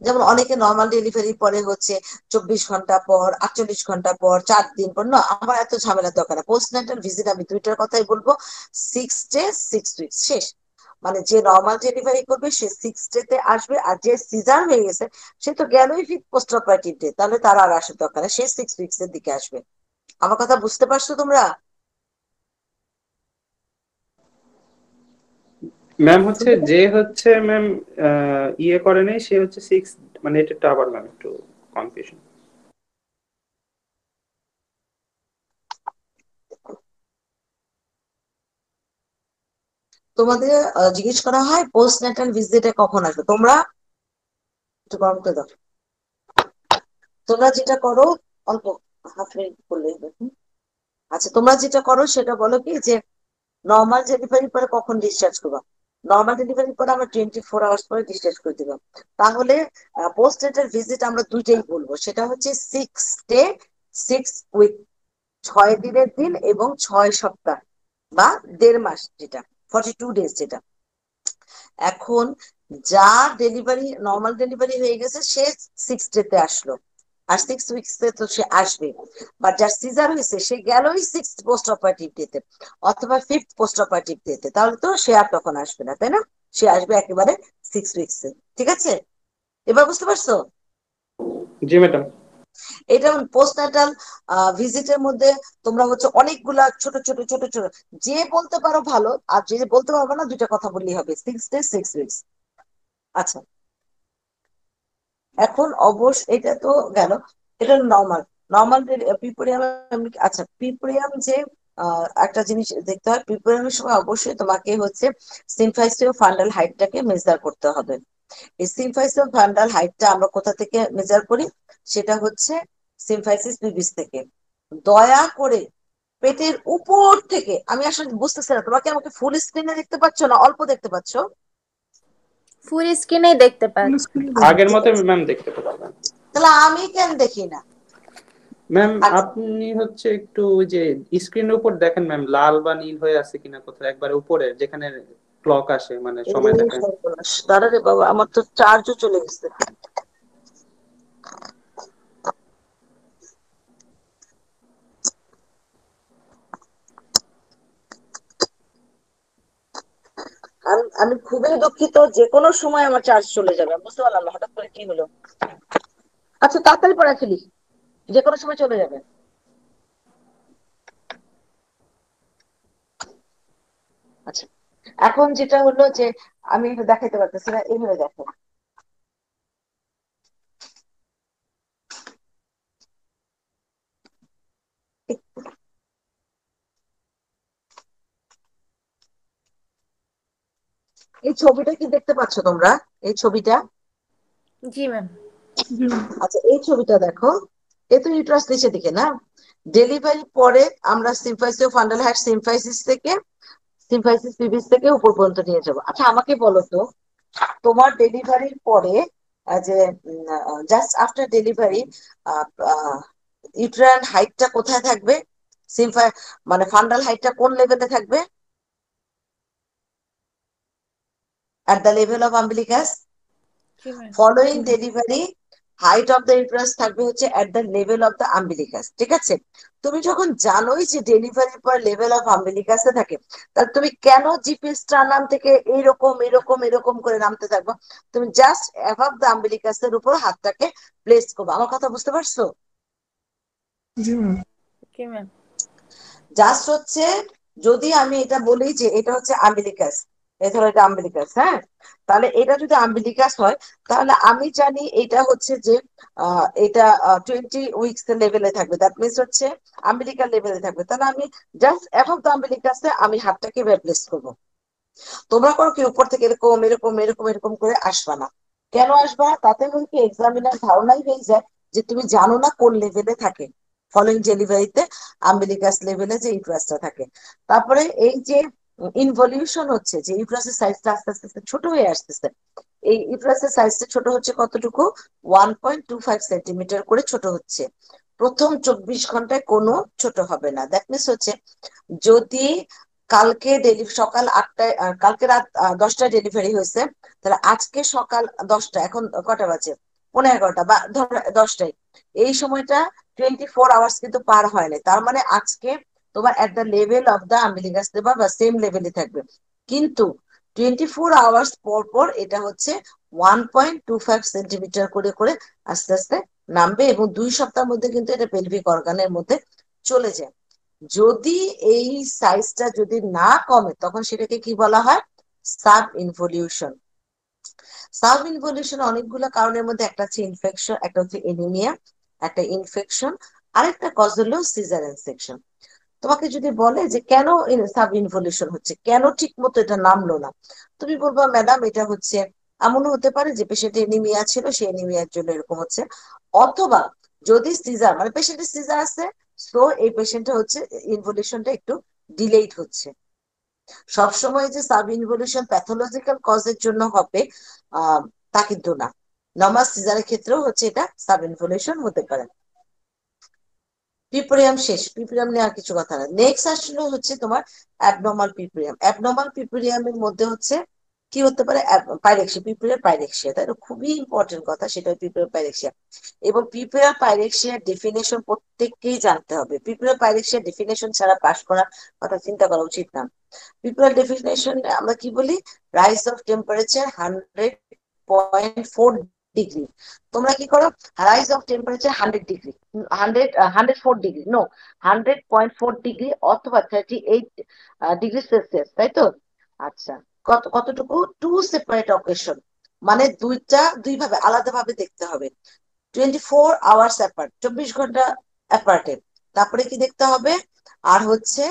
যেমন অনেকে নর্মাল ডেলিভারি পরে হচ্ছে 24 ঘন্টা পর, 48 ঘন্টা পর, 4 দিন পর। না, আমার এত ঝামেলা দরকার না। পোস্ট নেটাল ভিজিট আমি দুইটার কথাই বলবো, 6 ডে 6 উইকস শেষ। মানে যে নর্মাল ডেলিভারি করবে সে 6 ডেতে আসবে, আর যে সিজার হয়ে গেছে সে তো গেলই পোস্ট অপারেটিভ ডে, তাহলে তার আর আসার দরকার নেই, সে 6 উইকস এর দিকে আসবে। আমার কথা বুঝতে পারছো তোমরা? ম্যাম হচ্ছে যে হচ্ছে ম্যাম ইয়ে করে নাই সে হচ্ছে 6, মানে এটা একটু আবার ম্যাম একটু কনফিউশন। তোমাদের জিজ্ঞেস করা হয় পোস্ট নেটাল ভিজিটে কখন আসবে, তোমরা একটু গরম করে দাও। তোমরা যেটা করো, অল্প হাফ মিনিট বললে হবে। আচ্ছা, তোমরা যেটা করো সেটা বলো কি যে নর্মাল ডেলিভারি পরে কখন ডিসচার্জ করবা? নর্মাল ডেলিভারি পরে আমরা 24 আওয়ার্স পরে ডিসচার্জ করে দিবা। তাহলে পোস্ট নেটাল ভিজিট আমরা দুইটাই বলবো, সেটা হচ্ছে 6 ডে 6 উইক, 6 দিনের দিন এবং 6 সপ্তাহ বা 1.5 মাস, যেটা 42 ডেজ যেটা। এখন যার ডেলিভারি নর্মাল ডেলিভারি হয়ে গেছে সে 6 ডেতে আসলো, আর 6 উইকসে তো সে আসবে। বাট যার সিজার হয়েছে সে গেলই 6 পোস্ট অপারেটিভ ডেতে অথবা 5 পোস্ট অপারেটিভ ডেতে, তাহলে তো সে আর তখন আসবে না, তাই না? সে আসবে একেবারে 6 উইকসে। ঠিক আছে, এবার বুঝতে পারছো? জি ম্যাডাম। এটা পোস্টনাটাল ভিজিটের মধ্যে তোমরা হচ্ছে অনেকগুলা ছোট ছোট ছোট ছোট যে বলতে পারো ভালো, আর যে বলতে পারবো না দুইটা কথা বললেই হবে, 6 ডে 6 উইকস। আচ্ছা, এখন অবশ্য এটা তো গেল, এটা নর্মাল। নর্মাল পিপোরিয়াম। আচ্ছা, পিপোরিয়াম যে একটা জিনিস দেখতে হয়, পিপোরিয়ামের সময় অবশ্যই তোমাকে হচ্ছে সিম্ফাইসিও ফান্ডাল হাইটটাকে মেজার করতে হবে। এই সিম্ফাইসিও ফান্ডাল হাইটটা আমরা কোথা থেকে মেজার করি? সেটা হচ্ছে সিম্ফাইসিস পিবিস থেকে। দয়া করে পেটের উপর থেকে, আমি আসলে বুঝতেছি না তোমাকে আমাকে ফুল স্ক্রিনে দেখতে পাচ্ছ না অল্প দেখতে পাচ্ছ? ফুল স্ক্রিনেই দেখতে ফুল পাচ্ছি। স্ক্রিন আগের ঠিক মতো আছে, ম্যাম দেখতে পাচ্ছেন। তাহলে আমি কেন দেখি না? ম্যাম আচ্ছা, আপনি হচ্ছে একটু ওই যে স্ক্রিনের উপর দেখেন ম্যাম, লাল বা নীল হয়ে আছে কিনা কোথাও, একবার উপরে যেখানে ক্লক আসে মানে সময় এই দেখে। সর্বনাশ, দাঁড়া রে বাবা, আমার তো চার্জও চলে গেছে। আমি খুবই দুঃখিত, যে কোনো সময় আমার চার্জ চলে যাবে, বুঝতে পারলাম না হঠাৎ করে কি হলো। আচ্ছা, তাড়াতাড়ি পড়া ফেলি, যে কোনো সময় চলে যাবে। আচ্ছা, এখন যেটা হলো যে আমি একটু দেখাইতে পারতেছি না, এইভাবে দেখো। এই ছবিটা কি দেখতে পাচ্ছ তোমরা? এই ছবিটা, জি ম্যাম। জি ম্যাম। আচ্ছা এই ছবিটা দেখো, এ তো ইউট্রাস নিচের দিকে না? ডেলিভারি পরে আমরা সিম্ফাইসিও ফান্ডাল হাইট সিম্ফাইসিস পিবিস থেকে উপর পর্যন্ত নিয়ে যাবো। আচ্ছা আমাকে বলো তো, তোমার ডেলিভারির পরে যে জাস্ট আফটার ডেলিভারি ইউট্রাইন হাইটটা কোথায় থাকবে? সিম্ফাই মানে ফান্ডাল হাইটটা কোন লেভেলে থাকবে? at the level of umbilicus. G ma'am. Following delivery height of the uterus থাকবে হচ্ছে at the level of the umbilicus, ঠিক আছে? তুমি যখন জানোই যে ডেলিভারির পর লেভেল অফ আম্বিলিকাসে থাকে, তাহলে তুমি কেন জিপি স্টার্নাম থেকে এইরকম এরকম এরকম করে নামতে থাকবো? তুমি জাস্ট অ্যাভাব দ্য আম্বিলিকাসের উপর হাতটাকে প্লেস করবো। আমার কথা বুঝতে পারছো? জি ম্যাম। জি ম্যাম। জাস্ট হচ্ছে যদি আমি এটা বলি যে এটা হচ্ছে আম্বিলিকাস, এই ধরো এটা আম্বিলিকাস, হ্যাঁ, তাহলে এটা যদি আম্বিলিকাস হয় তাহলে আমি জানি এটা হচ্ছে যে এটা 20 উইকস লেভেলে থাকবে, দ্যাট মিনস হচ্ছে আম্বিলিকাল লেভেলে থাকবে। তাহলে আমি জাস্ট অ্যাভাব দ্য আম্বিলিকাসে আমি হাতটাকে প্লেস করবো। তোমরা করো কি উপর থেকে এরকম এরকম এরকম এরকম করে আসবা না। কেন আসবা? তাতে করে কি এক্সামিনার ধারণাই হয়ে যায় যে তুমি জানো না কোন লেভেলে থাকে, ফলোইং ডেলিভারিতে আম্বিলিকাস লেভেলে যে ইউট্রাসটা থাকে। তারপরে এই যে ইনভলিউশন হচ্ছে, যে ইউট্রাসের সাইজটা আস্তে আস্তে আস্তে ছোট হয়ে আসতেছে, এই ইউট্রাসের সাইজটা ছোট হচ্ছে কতটুকু? 1.25 সেন্টিমিটার করে ছোট হচ্ছে। প্রথম 24 ঘন্টায় কোনো ছোট হবে না। দ্যাট মিনস হচ্ছে যদি কালকে সকাল 8টায় কালকে রাত 10টায় ডেলিভারি হয়েছে, তাহলে আজকে সকাল 10টা, এখন কটা বাজে? 11:30 বা ধর 10টায়, এই সময়টা 24 আওয়ার্স কিন্তু পার হয় না। তার মানে আজকে তোমার at the level of the umbilicus দেবা বা সেম লেভেলে থাকবে, কিন্তু 24 আওয়ার্স পর পর এটা হচ্ছে 1.25 সেন্টিমিটার করে করে আস্তে আস্তে নামবে, এবং 2 সপ্তাহের মধ্যে কিন্তু এটা পেলভিক অর্গানের মধ্যে চলে যায়। যদি এই সাইজটা যদি না কমে তখন সেটাকে কি বলা হয়? Sub involution. সাব ইনভলিউশন অনেকগুলো কারণের মধ্যে একটা হচ্ছে ইনফেকশন, একটা হচ্ছে এনিমিয়া, একটা ইনফেকশন, আরেকটা কজ হলো সিজারিয়ান সেকশন। তোমাকে যদি বলে যে কেন সাব ইনভলিউশন হচ্ছে, কেন ঠিক মতো এটা নামলো না, তুমি বলবা ম্যাডাম এটা হচ্ছে এমনও হতে পারে যে পেশেন্টের এনিমিয়া ছিল, সেই এনিমিয়ার জন্য এরকম হচ্ছে, অথবা যদি সিজার মানে পেশেন্টের সিজার আছে, তো এই পেশেন্টটা হচ্ছে ইনভলিউশনটা একটু ডিলেইড হচ্ছে। সবসময় যে সাব ইনভলিউশন প্যাথোলজিক্যাল কজের জন্য হবে তা কিন্তু না। নর্মাল সিজারের ক্ষেত্রেও হচ্ছে এটা সাব ইনভলিউশন হতে পারে। পিপোরিয়াম শেষ, পিপোরিয়াম নিয়ে আর কিছু কথা না। নেক্সট আসলে হচ্ছে তোমার অ্যাবনর্মাল পিপোরিয়াম। অ্যাবনর্মাল পিপোরিয়ামের মধ্যে হচ্ছে কি হতে পারে? পাইরেক্সিয়া, পিপোরিয়ার পাইরেক্সিয়া, তাই খুবই ইম্পর্টেন্ট কথা, সেটা পিপোরিয়ার পাইরেক্সিয়া। এবং পিপোরিয়ার পাইরেক্সিয়ার ডেফিনেশন প্রত্যেককেই জানতে হবে। পিপোরিয়ার পাইরেক্সিয়ার ডেফিনেশন ছাড়া পাশ করার কথা চিন্তা করা উচিত না। পিপোরিয়ার ডেফিনেশন আমরা কি বলি? Rise of temperature 100.4 degree. তোমরা কি করো? Rise of temperature 100 degree, 104 degree, no, 100.4 degree অথবা 38 ডিগ্রি সেলসিয়াস, তাই তো? আচ্ছা, কতটুকু? 2 সেপারেট অকেশন, মানে দুই ভাবে আলাদা ভাবে দেখতে হবে। 24 আওয়ার্স অ্যাপার্ট, 24 ঘন্টা অ্যাপার্টে। তারপরে কি দেখতে হবে? আর হচ্ছে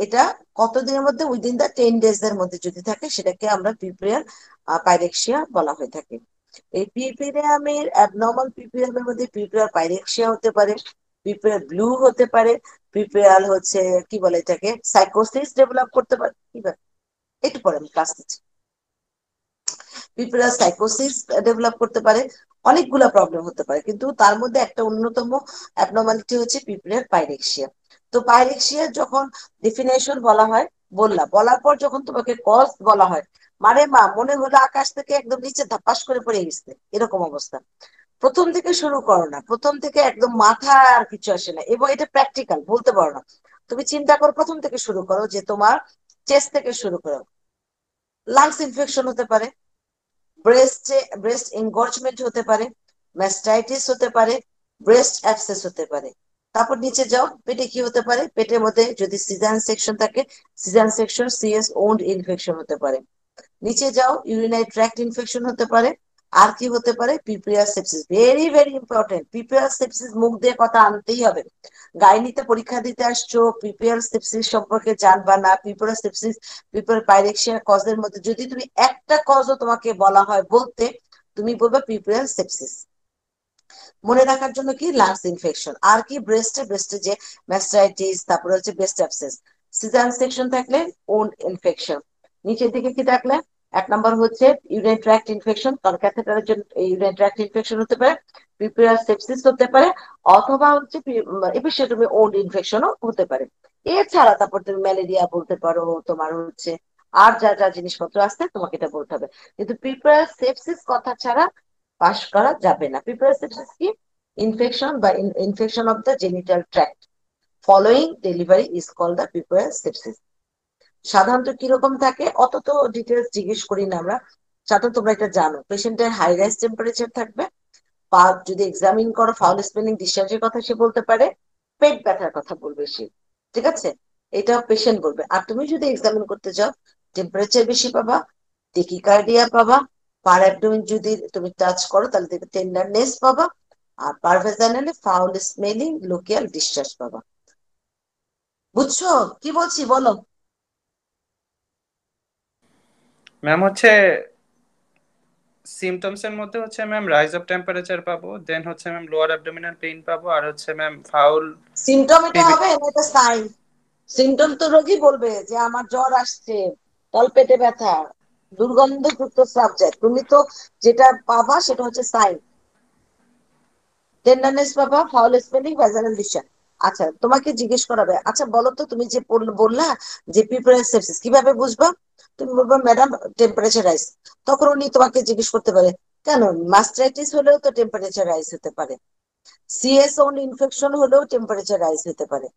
এটা কতদিনের মধ্যে? উইদিন দা 10 ডেজ এর মধ্যে যদি থাকে সেটাকে আমরা পিপোরিয়াল পাইরেক্সিয়া বলা হয়ে থাকে। এই পিপোরিয়ামের অ্যাবনর্মাল পিপোরিয়ামের মধ্যে পিপোরিয়াল পাইরেক্সিয়া হতে পারে, পিপোরিয়াল ব্লু হতে পারে, পিপোরিয়াল হচ্ছে কি বলে এটাকে সাইকোসিস ডেভেলপ করতে পারে। কি ব্যাপার? একটু পরে আমি ক্লাস দিচ্ছি। পিপোরিয়াল সাইকোসিস ডেভেলপ করতে পারে, অনেকগুলা প্রবলেম হতে পারে, কিন্তু তার মধ্যে একটা অন্যতম অ্যাবনর্মালিটি হচ্ছে পিপোরিয়াল পাইরেক্সিয়া। তো পাইরেক্সিয়া যখন ডেফিনেশন বলা হয়, বলার পর যখন তোমাকে কজ বলা হয়, মানে মা মনে হলো আকাশ থেকে একদম নিচে ধাপাস করে পড়ে গেছে এরকম অবস্থা। প্রথম থেকে শুরু করো না, প্রথম থেকে একদম মাথা আর কিছু আসে না, এবং এটা প্র্যাকটিক্যাল, বলতে পারো না। তুমি চিন্তা করো, প্রথম থেকে শুরু করো, যে তোমার চেস্ট থেকে শুরু করো, লাংস ইনফেকশন হতে পারে, ব্রেস্ট এনগর্জমেন্ট হতে পারে, ম্যাস্টাইটিস হতে পারে, ব্রেস্ট অ্যাবসেস হতে পারে। তারপর নিচে যাও, পেটে কি হতে পারে? পেটের মধ্যে যদি সিজান সেকশন থাকে, caesarean section CS wound infection হতে পারে। নিচে যাও, ইউরিনারি ট্র্যাক্ট ইনফেকশন হতে পারে। আর কি হতে পারে? PPR sepsis, very very important. PPR sepsis মুখ দিয়ে কথা আনতেই হবে। গাইনিতে পরীক্ষা দিতে আসছো, পিপিআর সেপসিস সম্পর্কে জানবা না? পিপিআর সেপসিস, পিপিআর পাইরেক্সিয়া কজের মধ্যে যদি তুমি একটা কজও তোমাকে বলা হয় বলতে, তুমি বলবে পিপিআর সেপসিস। মনে রাখার জন্য কি? Lungs infection. আর কি? ব্রেস্টে যে ম্যাস্টাইটিস, তারপরে হচ্ছে ব্রেস্ট অ্যাবসেস। সিজান সেকশন থাকলে ওন্ড ইনফেকশন। নিচের দিকে কি থাকলে? 1 নম্বর হচ্ছে ইউরিনারি ট্র্যাক্ট ইনফেকশন, কারণ ক্যাথেটারের জন্য ইউরিনারি ট্র্যাক্ট ইনফেকশন হতে পারে, পিপিআর সেপসিস হতে পারে, অথবা হচ্ছে এপিসেটমি ওন্ড ইনফেকশনও হতে পারে। এছাড়া তারপর তুমি ম্যালেরিয়া বলতে পারো, তোমার হচ্ছে আর যা যা জিনিসপত্র আছে তোমাকে এটা বলতে হবে, কিন্তু পিপিআর সেপসিস কথা ছাড়া পাস করা যাবে না। পিঁপড়ার সেপসিস কি? ইনফেকশন বা infection of the genital tract following delivery is called the puerperal sepsis. সাধারণত কিরকম থাকে অত তো ডিটেলস জিজ্ঞেস করি না আমরা, সাধারণত তোমরা এটা জানো, পেশেন্টের হাই রাইজ টেম্পারেচার থাকবে, পা যদি এক্সামিন করো ফাউল স্মেলিং ডিসচার্জের কথা সে বলতে পারে, পেট ব্যথার কথা বলবে সে, ঠিক আছে, এটা পেশেন্ট বলবে। আর তুমি যদি এক্সামিন করতে যাও টেম্পারেচার বেশি পাবা, টেকিকার্ডিয়া পাবা, পার অ্যাবডোমেন যদি তুমি টাচ করো তাহলে দেখবে টেন্ডারনেস পাবা, আর পারভেজানালে ফাউল স্মেলিং লোকিয়াল ডিসচার্জ পাবা। বুঝছো কি বলছি বলো? ম্যাম হচ্ছে সিমটমস এর মধ্যে হচ্ছে ম্যাম রাইজ অফ টেম্পারেচার পাবো, দেন হচ্ছে ম্যাম লোয়ার অ্যাবডোমিনাল পেইন পাবো, আর হচ্ছে ম্যাম ফাউল সিমটম এটা পিবি। হবে না, এটা সাইন। সিমটম তো রোগী বলবে যে আমার জ্বর আসছে, তলপেটে ব্যথা, দুর্গন্ধযুক্ত সাবজেক্ট, তুমি তো যেটা পাবা সেটা হচ্ছে সাইন। টেন্ডারনেস পাবা, ফাউল স্মেলিং, ভ্যাজানাল ডিসচার্জ। আচ্ছা তোমাকে জিজ্ঞেস করাবে, আচ্ছা বলো তো তুমি যে বললা যে পিঁপড়ার সেপসিস কিভাবে বুঝবা? তুমি বলবা ম্যাডাম টেম্পারেচার রাইজ। তখন উনি তোমাকে জিজ্ঞেস করতে পারে কেন মাস্টাইটিস হলেও তো টেম্পারেচার রাইজ হতে পারে, সিএস ওন ইনফেকশন হলেও টেম্পারেচার রাইজ হতে পারে,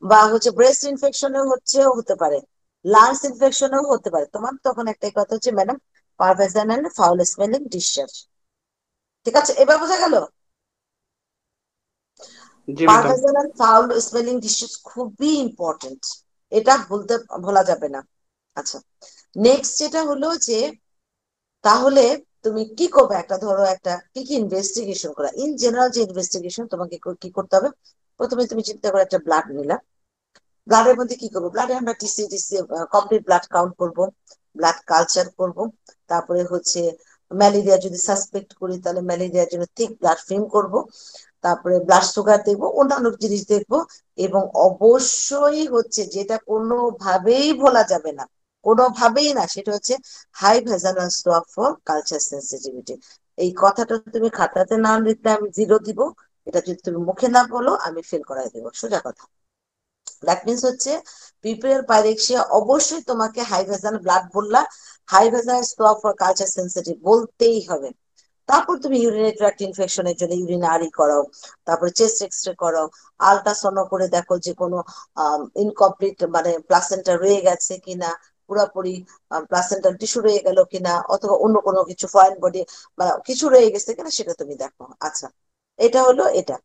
বা হচ্ছে ব্রেস্ট ইনফেকশনেও হতে পারে, লাংস ইনফেকশনেও হতে পারে। তোমার তখন একটাই কথা হচ্ছে ম্যাডাম পারভেজানাল ফাউল স্মেলিং ডিসচার্জ। ঠিক আছে, এবার বোঝা গেল? জি ম্যাডাম। পারভেজানাল ফাউল স্মেলিং ডিসচার্জ খুবই ইম্পর্টেন্ট, এটা ভোলা যাবে না। আচ্ছা নেক্সট যেটা হলো যে তাহলে তুমি কি করবে, একটা ধরো একটা কি কি ইনভেস্টিগেশন করা, ইন জেনারেল যে ইনভেস্টিগেশন তোমাকে কি করতে হবে, প্রথমে তুমি চিন্তা করে একটা ব্লাড নিলা, ব্লাডের মধ্যে কি করবো, ব্লাডে আমরা টিসি কমপ্লিট ব্লাড কাউন্ট করব, ব্লাড কালচার করব, তারপরে হচ্ছে ম্যালেরিয়া যদি সাসপেক্ট করি তাহলে ম্যালেরিয়ার জন্য থিক ব্লাড ফিল্ম করব, তারপরে ব্লাড সুগার দেখবো, অন্যান্য জিনিস দেখবো, এবং অবশ্যই হচ্ছে যেটা কোনোভাবেই ভোলা যাবে না, কোনোভাবেই না, সেটা হচ্ছে হাই ভেজাল সোয়াব ফর কালচার সেন্সিটিভিটি। এই কথাটা তুমি খাতাতে না লিখলে আমি 0 দিব, এটা যদি তুমি মুখে না বলো আমি ফেল করাই দেবো, সোজা কথা। দ্যাট মিনস হচ্ছে পিঁপড়ের পাইরেক্সিয়া অবশ্যই তোমাকে হাই ভেজাল ব্লাড বললা, হাই ভেজাল সোয়াব ফর কালচার সেন্সিটিভ বলতেই হবে। তারপর তুমি ইউরিনারি ট্র্যাক্ট ইনফেকশনের জন্য ইউরিনারি করাও, তারপরে চেস্ট এক্সরে করাও, আলট্রাসোনো করে দেখো যে কোনো ইনকমপ্লিট মানে প্লাসেন্টা রয়ে গেছে কিনা, পুরোপুরি প্লাসেন্টাল টিস্যু রয়ে গেল কিনা, অথবা অন্য কোনো কিছু ফরেন বডি বা কিছু রয়ে গেছে কিনা সেটা তুমি দেখো। আচ্ছা এটা হলো এটা।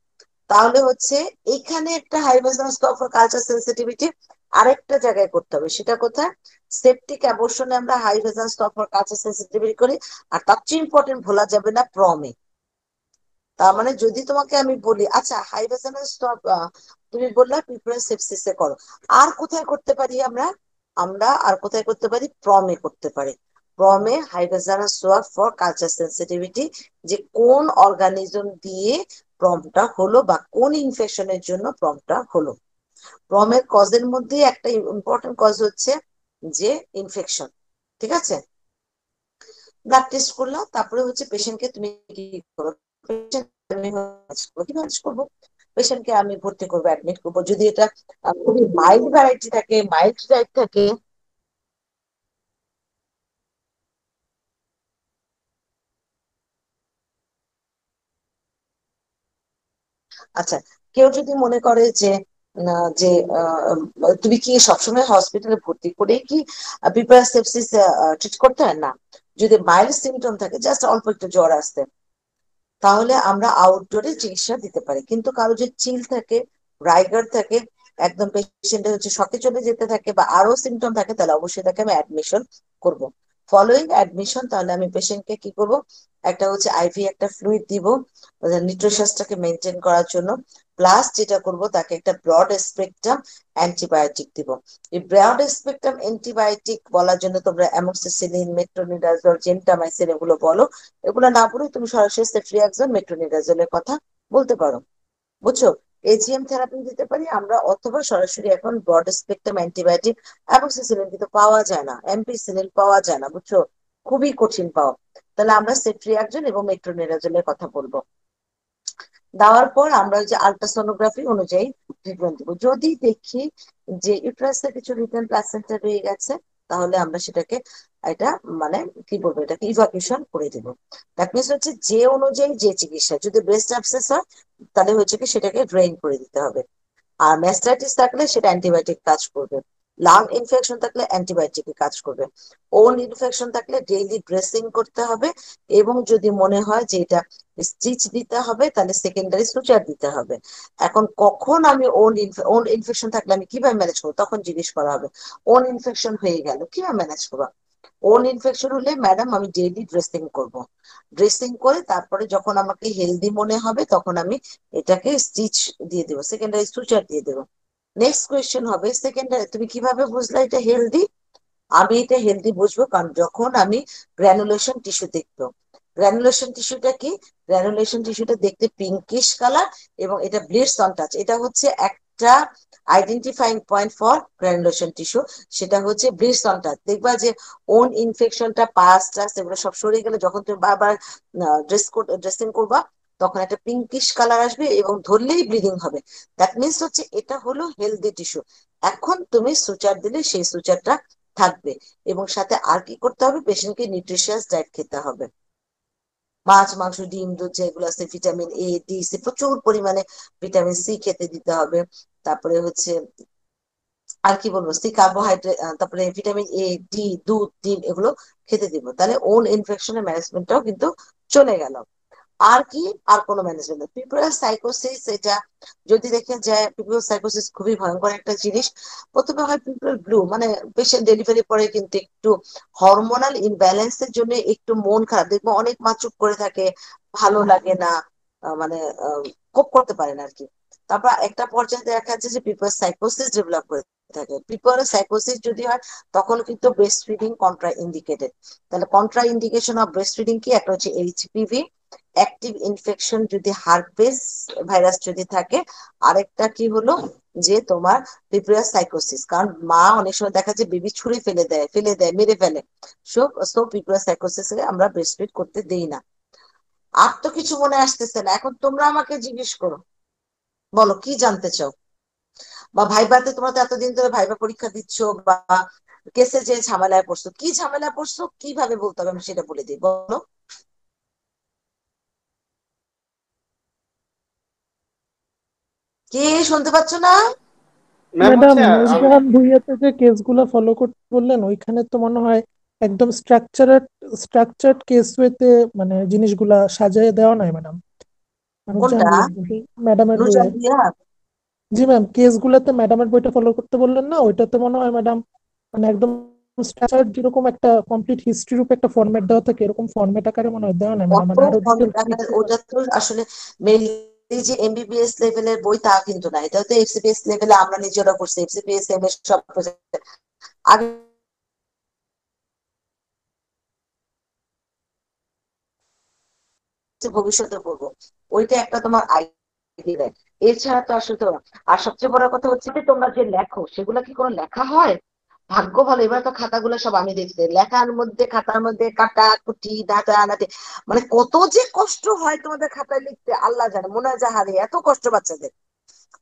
তাহলে হচ্ছে এখানে একটা হাইড্রোজেনাস ফর কালচার সেন্সিটিভিটি আরেকটা জায়গায় করতে হবে, সেটা কোথায়? সেপটিক অ্যাবর্শনে আমরা হাইড্রোজেনাস ফর কালচার সেন্সিটিভিটি করি, আর তার চেয়ে ইম্পর্টেন্ট ভোলা যাবে না প্রমে। তার মানে যদি তোমাকে আমি বলি আচ্ছা হাইড্রোজেনাস তুমি বললা পিঁপড়ার সেপসিসে করো, আর কোথায় করতে পারি আমরা? আমরা আর কোথায় করতে পারি? প্রমে করতে পারি। প্রমে হাইড্রোজেনাস সোয়াব ফর কালচার সেন্সিটিভিটি, যে কোন অর্গানিজম দিয়ে প্রমটা হলো বা কোন ইনফেকশনের জন্য প্রমটা হলো। প্রমের কজের মধ্যে একটা ইম্পর্টেন্ট কজ হচ্ছে যে ইনফেকশন, ঠিক আছে। ব্লাড টেস্ট করলাম, তারপরে হচ্ছে পেশেন্টকে তুমি কি করো, কিভাবে করবো, পেশেন্টকে আমি ভর্তি করবো, অ্যাডমিট করবো, যদি এটা খুবই মাইল্ড ভ্যারাইটি থাকে, মাইল্ড টাইপ থাকে। আচ্ছা কেউ যদি মনে করে যে যে তুমি কি সবসময় হসপিটালে ভর্তি করে কি পিঁপড়ার সেপসিস ট্রিট করতে হয় না, যদি মাইল্ড সিমটম থাকে জাস্ট অল্প একটু জ্বর আসতে, তাহলে আমরা আউটডোরে চিকিৎসা দিতে পারি। কিন্তু কারো যে চিল থাকে, রাইগার থাকে, একদম পেশেন্টের হচ্ছে শকে চলে যেতে থাকে বা আরো সিমটম থাকে, তাহলে অবশ্যই তাকে আমি অ্যাডমিশন করব। ফলোইং অ্যাডমিশন তাহলে আমি পেশেন্টকে কি করব, একটা হচ্ছে আইভি একটা ফ্লুইড দিব নিউট্রিশনসটাকে মেনটেন করার জন্য, প্লাস যেটা করব তাকে একটা ব্রড স্পেকট্রাম অ্যান্টিবায়োটিক দিব। এই ব্রড স্পেকট্রাম অ্যান্টিবায়োটিক বলার জন্য তোমরা অ্যামোক্সিসিলিন, মেট্রোনিডাজল, জেন্টামাইসিন এগুলো বলো, এগুলো না পড়ে তুমি সরাসরি সেফট্রিয়াক্সন, মেট্রোনিডাজলের কথা বলতে পারো। বুঝছো? এজিএম থেরাপি দিতে পারি আমরা, অথবা সরাসরি এখন ব্রড স্পেকট্রাম অ্যান্টিবায়োটিক, অ্যামোক্সিসিলিন কিন্তু পাওয়া যায় না, এমপিসিলিন পাওয়া যায় না, বুঝছো, খুবই কঠিন পাওয়া। তাহলে আমরা সেফট্রিয়াক্সন এবং মেট্রোনিডাজলের কথা বলবো। দেওয়ার পর আমরা ওই যে আলট্রাসোনোগ্রাফি অনুযায়ী ট্রিটমেন্ট দিব। যদি দেখি যে ইউট্রাসে কিছু রিটার্ন প্লাসেন্টা রয়ে গেছে, তাহলে আমরা সেটাকে এটা মানে কি বলবো, এটাকে ইভাকুয়েশন করে দিব। দ্যাট মিনস হচ্ছে যে অনুযায়ী যে চিকিৎসা, যদি ব্রেস্ট অ্যাবসেস হয় তাহলে হচ্ছে কি সেটাকে ড্রেইন করে দিতে হবে, আর ম্যাস্টাইটিস থাকলে সেটা অ্যান্টিবায়োটিক কাজ করবে, লাং ইনফেকশন থাকলে অ্যান্টিবায়োটিক কাজ করবে, ওন ইনফেকশন থাকলে ডেইলি ড্রেসিং করতে হবে, এবং যদি মনে হয় যে এটা স্টিচ দিতে হবে তাহলে সেকেন্ডারি সুচার দিতে হবে। এখন কখন আমি ওন ইনফেকশন থাকলে আমি কিভাবে ম্যানেজ করবো, তখন জিজ্ঞেস করা হবে ওন ইনফেকশন হয়ে গেল কিভাবে ম্যানেজ করবো। ওন ইনফেকশন হলে ম্যাডাম আমি ডেইলি ড্রেসিং করব, ড্রেসিং করে তারপরে যখন আমাকে হেলদি মনে হবে তখন আমি এটাকে স্টিচ দিয়ে দেবো, সেকেন্ডারি সুচার দিয়ে দেবো। নেক্সট কোয়েশ্চেন হবে সেকেন্ডারি, তুমি কিভাবে বুঝলা এটা হেলদি? আমি এটা হেলদি বুঝবো কারণ যখন আমি গ্র্যানুলেশন টিস্যু দেখবো। গ্র্যানুলেশন টিস্যুটা কি? গ্র্যানুলেশন টিস্যুটা দেখতে পিঙ্কিশ কালার এবং এটা ব্লিডস অন টাচ, এটা হচ্ছে একটা identifying point for granulation tissue, সেটা হচ্ছে ব্লিডস অন টাচ। দেখবা যে ওন ইনফেকশনটা পাস টাস এগুলো সব সরে গেলে যখন তুমি বারবার ড্রেসিং করবা তখন একটা পিঙ্কিশ কালার আসবে এবং ধরলেই ব্লিডিং হবে। দ্যাট মিনস হচ্ছে এটা হলো হেলদি টিস্যু। এখন তুমি সুচার দিলে সেই সুচারটা থাকবে, এবং সাথে আর কি করতে হবে, পেশেন্টকে নিউট্রিশিয়াস ডায়েট খেতে হবে, মাছ মাংস ডিম দুধ যেগুলো আছে, ভিটামিন এ ডি সি প্রচুর পরিমাণে ভিটামিন সি খেতে দিতে হবে। তারপরে হচ্ছে আর কি বলবো, সি কার্বোহাইড্রেট, তারপরে ভিটামিন এ ডি দুধ ডিম এগুলো খেতে দিব, তাহলে ওন ইনফেকশনের ম্যানেজমেন্টটাও কিন্তু চলে গেল। আর কি, আর কোনো ম্যানেজমেন্ট নেই। পিঁপড়ার সাইকোসিস, এটা যদি দেখে যায় পিঁপড়ার সাইকোসিস খুবই ভয়ঙ্কর একটা জিনিস। প্রথমে হয় পিঁপড়ার ব্লু, মানে পেশেন্ট ডেলিভারি পরে কিন্তু একটু হরমোনাল ইমব্যালেন্সের জন্য একটু মন খারাপ, দেখবো অনেক মা চুপ করে থাকে, ভালো লাগে না, মানে কোপ করতে পারে না আর কি। তারপর একটা পর্যায়ে দেখা যাচ্ছে যে পিঁপড়ার সাইকোসিস ডেভেলপ করে থাকে। পিঁপড়ার সাইকোসিস যদি হয় তখন কিন্তু ব্রেস্ট ফিডিং কন্ট্রা ইন্ডিকেটেড। তাহলে contra indication of breast feeding কি? একটা হচ্ছে এইচপিভি, অ্যাক্টিভ ইনফেকশন যদি হার্পেস ভাইরাস যদি থাকে, আরেকটা কি হলো যে তোমার প্রিপেয়ার সাইকোসিস, কারণ মা অনেক সময় দেখা যায় বেবি ছুঁড়ে ফেলে দেয় মেরে ফেলে, সো সো প্রিপেয়ার সাইকোসিস আমরা ব্রেস্ট ফিড করতে দেই না। আর তো কিছু মনে আসতেছে না, এখন তোমরা আমাকে জিজ্ঞেস করো, বলো কি জানতে চাও, বা ভাইভাতে তোমরা তো এতদিন ধরে ভাইভা পরীক্ষা দিচ্ছ, বা কেসে যে ঝামেলায় পড়ছো, কি ঝামেলায় পড়ছো কিভাবে বলতে হবে আমি সেটা বলে দিই, বলো। কে শুনতে পাচ্ছ না? ম্যাম ম্যাডাম হচ্ছে নুরজাহান ভুঁইয়াতে যে কেসগুলো ফলো করতে বললেন ওইখানে তো মনে হয় একদম স্ট্রাকচার্ড কেস ওয়েতে মানে জিনিসগুলা সাজিয়ে দেওয়া নাই ম্যাডাম, নুরজাহান কোনটা? ভুঁইয়ার ম্যাডামের বইয়ে। নুরজান দিয়া? জি ম্যাম, কেসগুলোতে ম্যাডামের বইটা ফলো করতে বললেন না, ওইটাতে মনে হয় ম্যাডাম মানে একদম স্ট্রাকচার্ড, যেরকম একটা কমপ্লিট হিস্ট্রি রূপে একটা ফরম্যাট দেওয়া থাকে এরকম ফরম্যাট আকারে মনে হয় দেওয়া নাই ম্যাডাম, অত মানে আরো ফর্মেট ডিটেলস আকারে লিখতে ওটা তো আসলে মেইনলি যে এমবিবিএস লেভেলের বই তা কিন্তু না, এটা তো এফসিপিএস লেভেলে আমরা নিজেরা করছি, এফসিপিএস এম এস সব আগে ভবিষ্যতে করবো, ওইটা একটা তোমার আইডিয়া। এছাড়া তো আসলে তো, আর সবচেয়ে বড় কথা হচ্ছে যে তোমরা যে লেখো সেগুলো কি কোনো লেখা হয়? ভাগ্য ভালো এবার তো খাতাগুলো সব আমি দেখছি, লেখার মধ্যে খাতার মধ্যে কাটা কুটি ডাটা আনাতে মানে কত যে কষ্ট হয় তোমাদের খাতায় লিখতে আল্লাহ জানে, মনে হয় যাহারে এত কষ্ট বাচ্চাদের,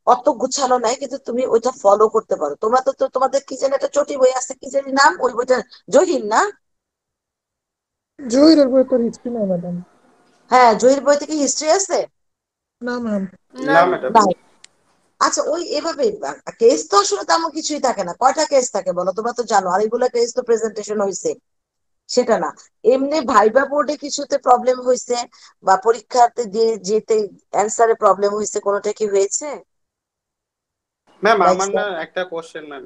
অত গুছানো নাই, কিন্তু তুমি ওইটা ফলো করতে পারো। তোমরা তো তোমাদের কি জানি একটা চটি বই আছে, কি জানি নাম ওই বইটা, জহির না? জহিরের বইয়ে তো হিস্ট্রি নাই ম্যাডাম। হ্যাঁ জহির বই থেকে হিস্ট্রি আছে? না ম্যাম। না না। ম্যাডাম। নাই। আচ্ছা ওই এভাবে কেস তো আসলে তেমন কিছুই থাকে না, কয়টা কেস থাকে বলো, তোমরা তো জানো, আর এগুলা কেস তো প্রেজেন্টেশন হয়েছে সেটা না, এমনি ভাইবা বোর্ডে কিছুতে প্রবলেম হয়েছে বা পরীক্ষাতে দিয়ে যেতে অ্যান্সারে প্রবলেম হয়েছে, কোনোটা কি হয়েছে? ম্যাম লাইক আমার না একটা কোশ্চেন ম্যাম,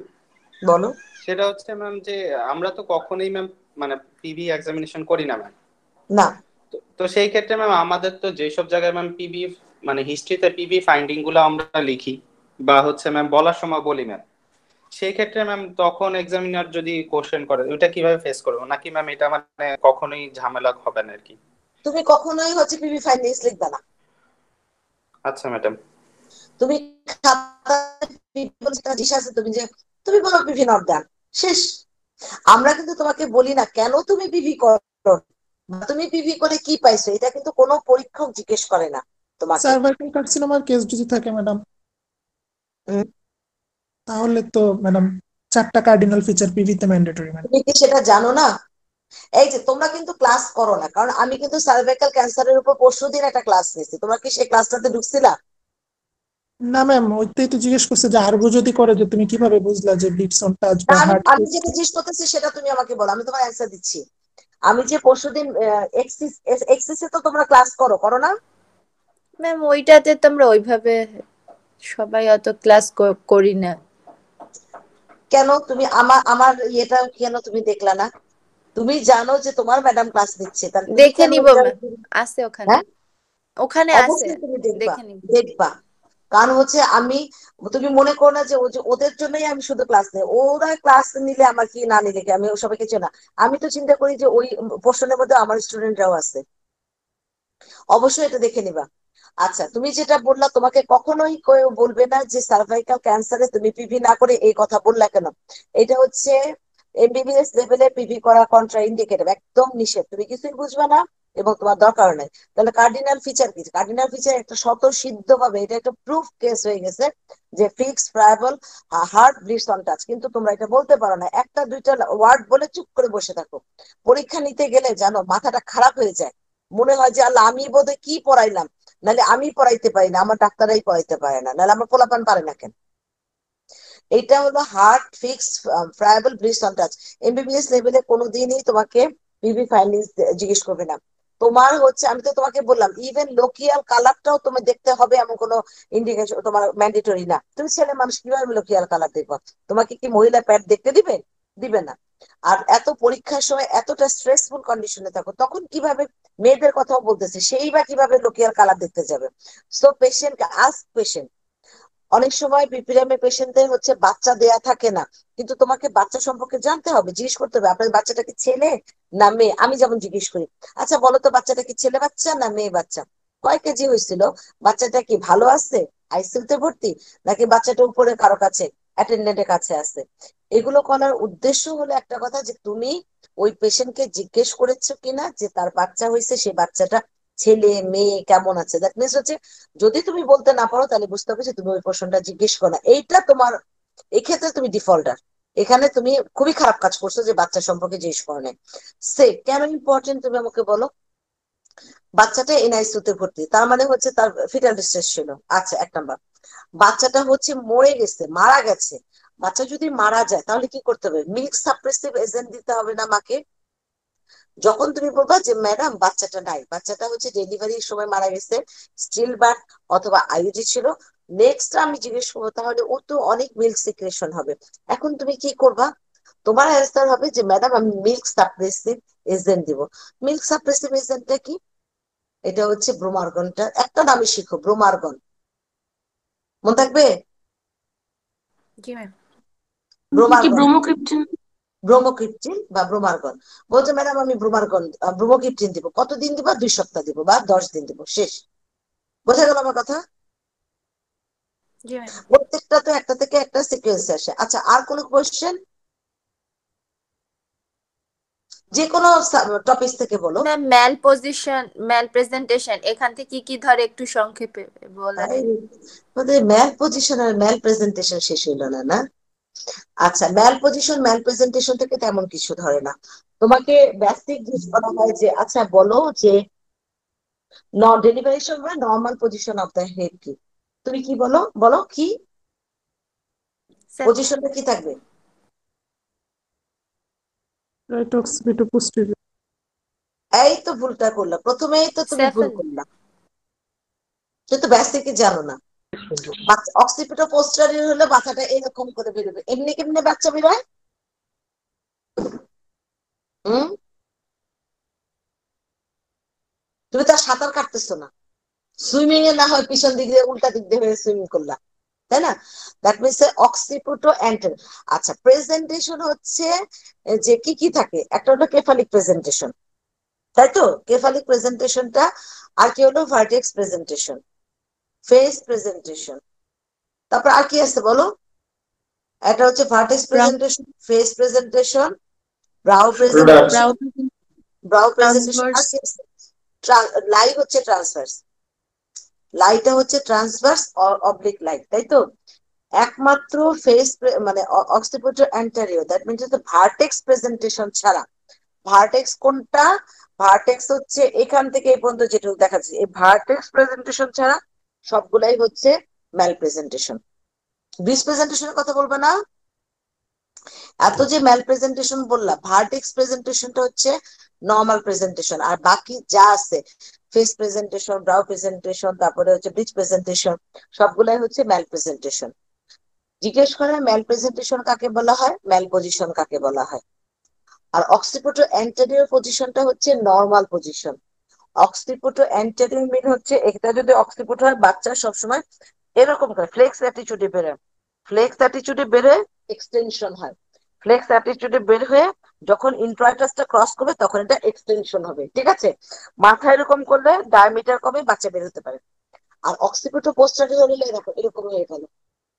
বলো। সেটা হচ্ছে ম্যাম যে আমরা তো কখনোই ম্যাম মানে পিবি এক্সামিনেশন করি না ম্যাম। না, তো তো সেই ক্ষেত্রে ম্যাম আমাদের তো যেসব জায়গায় ম্যাম পিবি মানে হিস্ট্রিতে পিবি ফাইন্ডিং গুলো আমরা লিখি বা হচ্ছে ম্যাম বলার সময় বলি ম্যাম, সেই ক্ষেত্রে ম্যাম তখন এক্সামিনার যদি কোশ্চেন করে ওটা কিভাবে ফেস করবো, নাকি ম্যাম এটা মানে কখনোই ঝামেলা হবে না আর কি? তুমি কখনোই হচ্ছে পিভি ফাইন্ডিংস লিখবে না। আচ্ছা ম্যাডাম। তুমি খাতায় PV বলে একটা জিনিস আছে, তুমি যে তুমি বলো পিভি নট ডান, শেষ। আমরা কিন্তু তোমাকে বলি না কেন তুমি পিভি করো বা তুমি পিভি করে কি পাইছো, এটা কিন্তু কোনো পরীক্ষক জিজ্ঞেস করে না তোমাকে। সার্ভাইকাল কার্সিনোমার কেস যদি থাকে ম্যাডাম হুম, তাহলে তো ম্যাডাম 4টা কার্ডিনাল ফিচার পিভিতে ম্যান্ডেটরি ম্যাডাম। তুমি কি সেটা জানো না? এই যে তোমরা কিন্তু ক্লাস করো না, কারণ আমি কিন্তু সার্ভাইকাল ক্যান্সারের উপর পরশুদিন একটা ক্লাস নিয়েছি। তোমরা কি সেই ক্লাসটাতে ঢুকছিলা? না ম্যাম, ওইটাই তো জিজ্ঞেস করছে যে আরবো যদি করে যে তুমি কিভাবে বুঝলা যে ব্লিডস অন টাচ না, বা আমি হার্ট। আমি যেটা জিজ্ঞেস করতেছি সেটা তুমি আমাকে বলো, আমি তোমার অ্যান্সার দিচ্ছি। আমি যে পরশুদিন এক্সিসে তো তোমরা ক্লাস করো, করো না? ম্যাম ওইটাতে তো আমরা ওইভাবে সবাই অত ক্লাস করি না। কেন তুমি আমার আমার ইয়েটা কেন তুমি দেখলা না? তুমি জানো যে তোমার ম্যাডাম ক্লাস দিচ্ছে, তাহলে তুমি দেখে কেন নিব ওইটা? ম্যাম, আছে ওখানে, হ্যাঁ, ওখানে আছে, অবশ্যই তুমি দেখবা, দেখে নিব। দেখবা। কারণ হচ্ছে আমি, তুমি মনে করো না যে ওদের জন্যই আমি শুধু ক্লাস নেই। ওরা ক্লাস নিলে আমার কি, না নিলে কি, আমি সবাই কিছু না। আমি তো চিন্তা করি যে ওই পোর্শনের মধ্যে আমার স্টুডেন্টরাও আছে। অবশ্যই এটা দেখে নিবা। আচ্ছা, তুমি যেটা বললা, তোমাকে কখনোই কেউ বলবে না যে সার্ভাইকাল ক্যান্সারে তুমি পিভি না করে এই কথা বললা কেন। এটা হচ্ছে এমবিবিএস লেভেলে পিভি করা কন্ট্রা ইন্ডিকেটিভ, একদম নিষেধ। তুমি কিছুই বুঝবে না এবং তোমার দরকার নেই। তাহলে কার্ডিনাল ফিচার কি? কার্ডিনাল ফিচার একটা স্বতঃসিদ্ধ ভাবে, এটা একটা প্রুফ কেস হয়ে গেছে যে ফিক্সড ফ্রাইবল হার্ট ব্লিডস অন টাচ। কিন্তু তোমরা এটা বলতে পারো না, একটা দুইটা ওয়ার্ড বলে চুপ করে বসে থাকো। পরীক্ষা নিতে গেলে জানো মাথাটা খারাপ হয়ে যায়, মনে হয় যে আল্লাহ আমি বোধহয় কি পড়াইলাম, নাহলে আমি পড়াইতে পারি না, আমার ডাক্তারাই পড়াইতে পারে না, নাহলে আমার পোলাপান পারে না কেন। এটা হলো hard fixed friable bleeds on touch. MBBS লেভেলে কোনোদিনই তোমাকে পিভি ফাইন্ডিংস জিজ্ঞেস করবে না। তোমার হচ্ছে, আমি তো তোমাকে বললাম ইভেন লোকিয়াল কালারটাও তুমি দেখতে হবে এমন কোনো ইন্ডিকেশন তোমার ম্যান্ডেটরি না। তুমি ছেলে মানুষ কিভাবে লোকিয়াল কালার দেখবা? তোমাকে কি মহিলা প্যাড দেখতে দিবে? দিবে না। আর এত পরীক্ষার সময় এতটা স্ট্রেসফুল কন্ডিশনে থাকো, তখন কিভাবে, মেয়েদের কথাও বলতেছে, সেই বা কিভাবে লোকিয়াল কালার দেখতে যাবে? So patient ask patient. অনেক সময় বিপিএম পেশেন্টদের হচ্ছে বাচ্চা দেয়া থাকে না, কিন্তু তোমাকে বাচ্চা সম্পর্কে জানতে হবে, জিজ্ঞেস করতে হবে আপনার বাচ্চাটা কি ছেলে না মেয়ে। আমি যেমন জিজ্ঞেস করি, আচ্ছা বলো তো বাচ্চাটা কি ছেলে বাচ্চা না মেয়ে বাচ্চা, কয় কেজি হয়েছিল, বাচ্চাটা কি ভালো আছে, আইসিইউতে ভর্তি, নাকি বাচ্চাটা উপরে কারো কাছে অ্যাটেন্ডেন্টের কাছে আছে। এগুলো করার উদ্দেশ্য হলো একটা কথা, যে তুমি ওই পেশেন্টকে জিজ্ঞেস করেছো কিনা যে তার বাচ্চা হয়েছে, সে বাচ্চাটা ছেলে মেয়ে কেমন আছে। দ্যাট মিনস হচ্ছে, যদি তুমি বলতে না পারো তাহলে বুঝতে হবে যে তুমি ওই প্রশ্নটা জিজ্ঞেস করো না। এইটা তোমার, এই ক্ষেত্রে তুমি ডিফল্টার। এখানে তুমি খুবই খারাপ কাজ করছো যে বাচ্চা সম্পর্কে জিজ্ঞেস করো না। সে কেন ইম্পর্টেন্ট তুমি আমাকে বলো। বাচ্চাটা এনআইসিইউতে ভর্তি, তার মানে হচ্ছে তার ফিটাল ডিস্ট্রেস ছিল। আচ্ছা, 1 নাম্বার। বাচ্চাটা হচ্ছে মরে গেছে, মারা গেছে। বাচ্চা যদি মারা যায় তাহলে কি করতে হবে? মিল্ক সাপ্রেসিভ এজেন্ট দিতে হবে না মাকে? যখন তুমি বলবা যে ম্যাডাম বাচ্চাটা নাই, বাচ্চাটা হচ্ছে ডেলিভারির সময় মারা গেছে, স্টিল বার্থ অথবা আইইউডি ছিল, নেক্সট আমি জিজ্ঞেস করবো তাহলে ও তো অনেক মিল্ক সিক্রেশন হবে। এখন তুমি কি করবা? তোমার অ্যান্সার হবে যে ম্যাডাম আমি মিল্ক সাপ্রেসিভ এজেন্ট দিব। মিল্ক সাপ্রেসিভ এজেন্টটা কি? এটা হচ্ছে ব্রোমার্গনটা, একটা নামই শিখো, ব্রোমার্গন। মনে থাকবে? জি ম্যাম। কি ব্রোমার্গন, ব্রোমোক্রিপ্টন? ব্রোমোক্রিপ্টিন বা ব্রোমার্গন। বলছে ম্যাডাম আমি ব্রোমার্গন ব্রোমোক্রিপ্টিন দিব, কতদিন দিব? 2 সপ্তাহ দিব বা 10 দিন দিব, শেষ। বোঝা গেল আমার কথা? জি ম্যাম। প্রত্যেকটা তো একটা থেকে একটা সিকোয়েন্স আসে। আচ্ছা, আর কোনো কোয়েশ্চেন? যে কোনো টপিক থেকে বলো। ম্যাম ম্যাল পজিশন, ম্যাল প্রেজেন্টেশন এখান থেকে কি কি ধরে একটু সংক্ষেপে বলেন। ম্যাল পজিশন আর ম্যাল প্রেজেন্টেশন শেষ হইলো না, না? আচ্ছা, ম্যাল পজিশন ম্যাল প্রেজেন্টেশন থেকে তেমন কিছু ধরে না। তোমাকে বেসিক জিজ্ঞেস করা হয় যে আচ্ছা বলো যে ডেলিভারির সময় normal position of the head কি? তুমি কি বলো, বলো কি পজিশনটা কি থাকবে? Right occipito posterior. এই তো ভুলটা করলা, প্রথমেই তো তুমি ভুল করলা, সে তো বেসিকই জানো না। অক্সিপিটো পোস্টেরিয়র হলে মাথাটা এরকম করে বেরোবে, এমনি কেমনে বাচ্চা বেরোয়? হুম, তুমি তো আর সাঁতার কাটতেছো না, সুইমিং এ না হয় পিছন দিক দিয়ে উল্টা দিক দিয়ে সুইমিং করলা, তাই না? That means occipito anterior. আচ্ছা, প্রেজেন্টেশন হচ্ছে যে কি কি থাকে, একটা হলো কেফালিক প্রেজেন্টেশন, তাই তো? কেফালিক প্রেজেন্টেশনটা। আর কি হলো? Vertex presentation, face presentation. তারপর আর কি আছে বলো? একটা হচ্ছে vertex presentation, face presentation, brow presentation, brow presentation. আর কি আছে? লাই হচ্ছে ট্রান্সভার্স, লাইটা হচ্ছে ট্রান্সভার্স অবলিক লাইট, তাই তো? একমাত্র ফেস মানে occipital anterior, that means vertex presentation ছাড়া। ভার্টেক্স কোনটা? ভার্টেক্স হচ্ছে এখান থেকে এই পর্যন্ত যেটা দেখা যাচ্ছে, এই ভার্টেক্স প্রেজেন্টেশন ছাড়া সবগুলাই হচ্ছে ম্যাল প্রেজেন্টেশন। ব্রিজ প্রেজেন্টেশনের কথা বলবে না? এত যে ম্যাল প্রেজেন্টেশন বললাম, ভার্টেক্স প্রেজেন্টেশনটা হচ্ছে নর্মাল প্রেজেন্টেশন, আর বাকি যা আছে ফেস প্রেজেন্টেশন, ব্রাউ প্রেজেন্টেশন, তারপরে হচ্ছে ব্রিজ প্রেজেন্টেশন, সবগুলাই হচ্ছে ম্যাল প্রেজেন্টেশন। জিজ্ঞেস করে ম্যাল প্রেজেন্টেশন কাকে বলা হয়, ম্যাল পজিশন কাকে বলা হয়। আর অক্সিপিটাল অ্যান্টেরিয়র পজিশনটা হচ্ছে নর্মাল পজিশন। অক্সিপিটাল অ্যান্টেরিয়র মিন হচ্ছে এটা যদি অক্সিপিট হয়, বাচ্চা সবসময় এরকম করে ফ্লেক্স অ্যাটিটিউডে বেরোয়, ফ্লেক্স অ্যাটিটিউডে বেরোয় এক্সটেনশন হয়, ফ্লেক্স অ্যাটিটিউডে বের হয়ে যখন ইন্ট্রাইটাসটা ক্রস করবে তখন এটা এক্সটেনশন হবে, ঠিক আছে? মাথা এরকম করলে ডায়ামিটার কমে বাচ্চা বের হতে পারে। আর অক্সিপিটাল পোস্টেরিয়র হলে এরকম এরকম হয়ে গেল,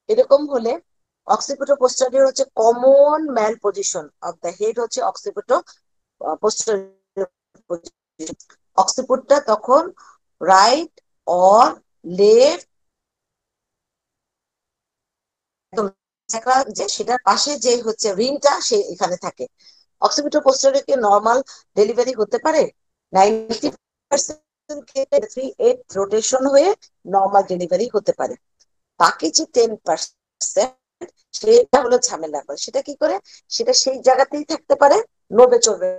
এরকম হলে অক্সিপিটাল পোস্টেরিয়র হচ্ছে common malposition of the head, হচ্ছে অক্সিপিটাল পোস্টেরিয়র পজিশন। অক্সিপিটটা তখন রাইট অর লেফট, যে সেটার পাশে যে হচ্ছে রিংটা সে এখানে থাকে। অক্সিপিটাল পোস্টেরিয়রকে নর্মাল ডেলিভারি হতে পারে 90% ক্ষেত্রে 3/8 রোটেশন হয়ে নর্মাল ডেলিভারি হতে পারে। বাকি যে 10% সেটা হলো ঝামেলা করে, সেটা কি করে? সেটা সেই জায়গাতেই থাকতে পারে, নড়বে চড়বে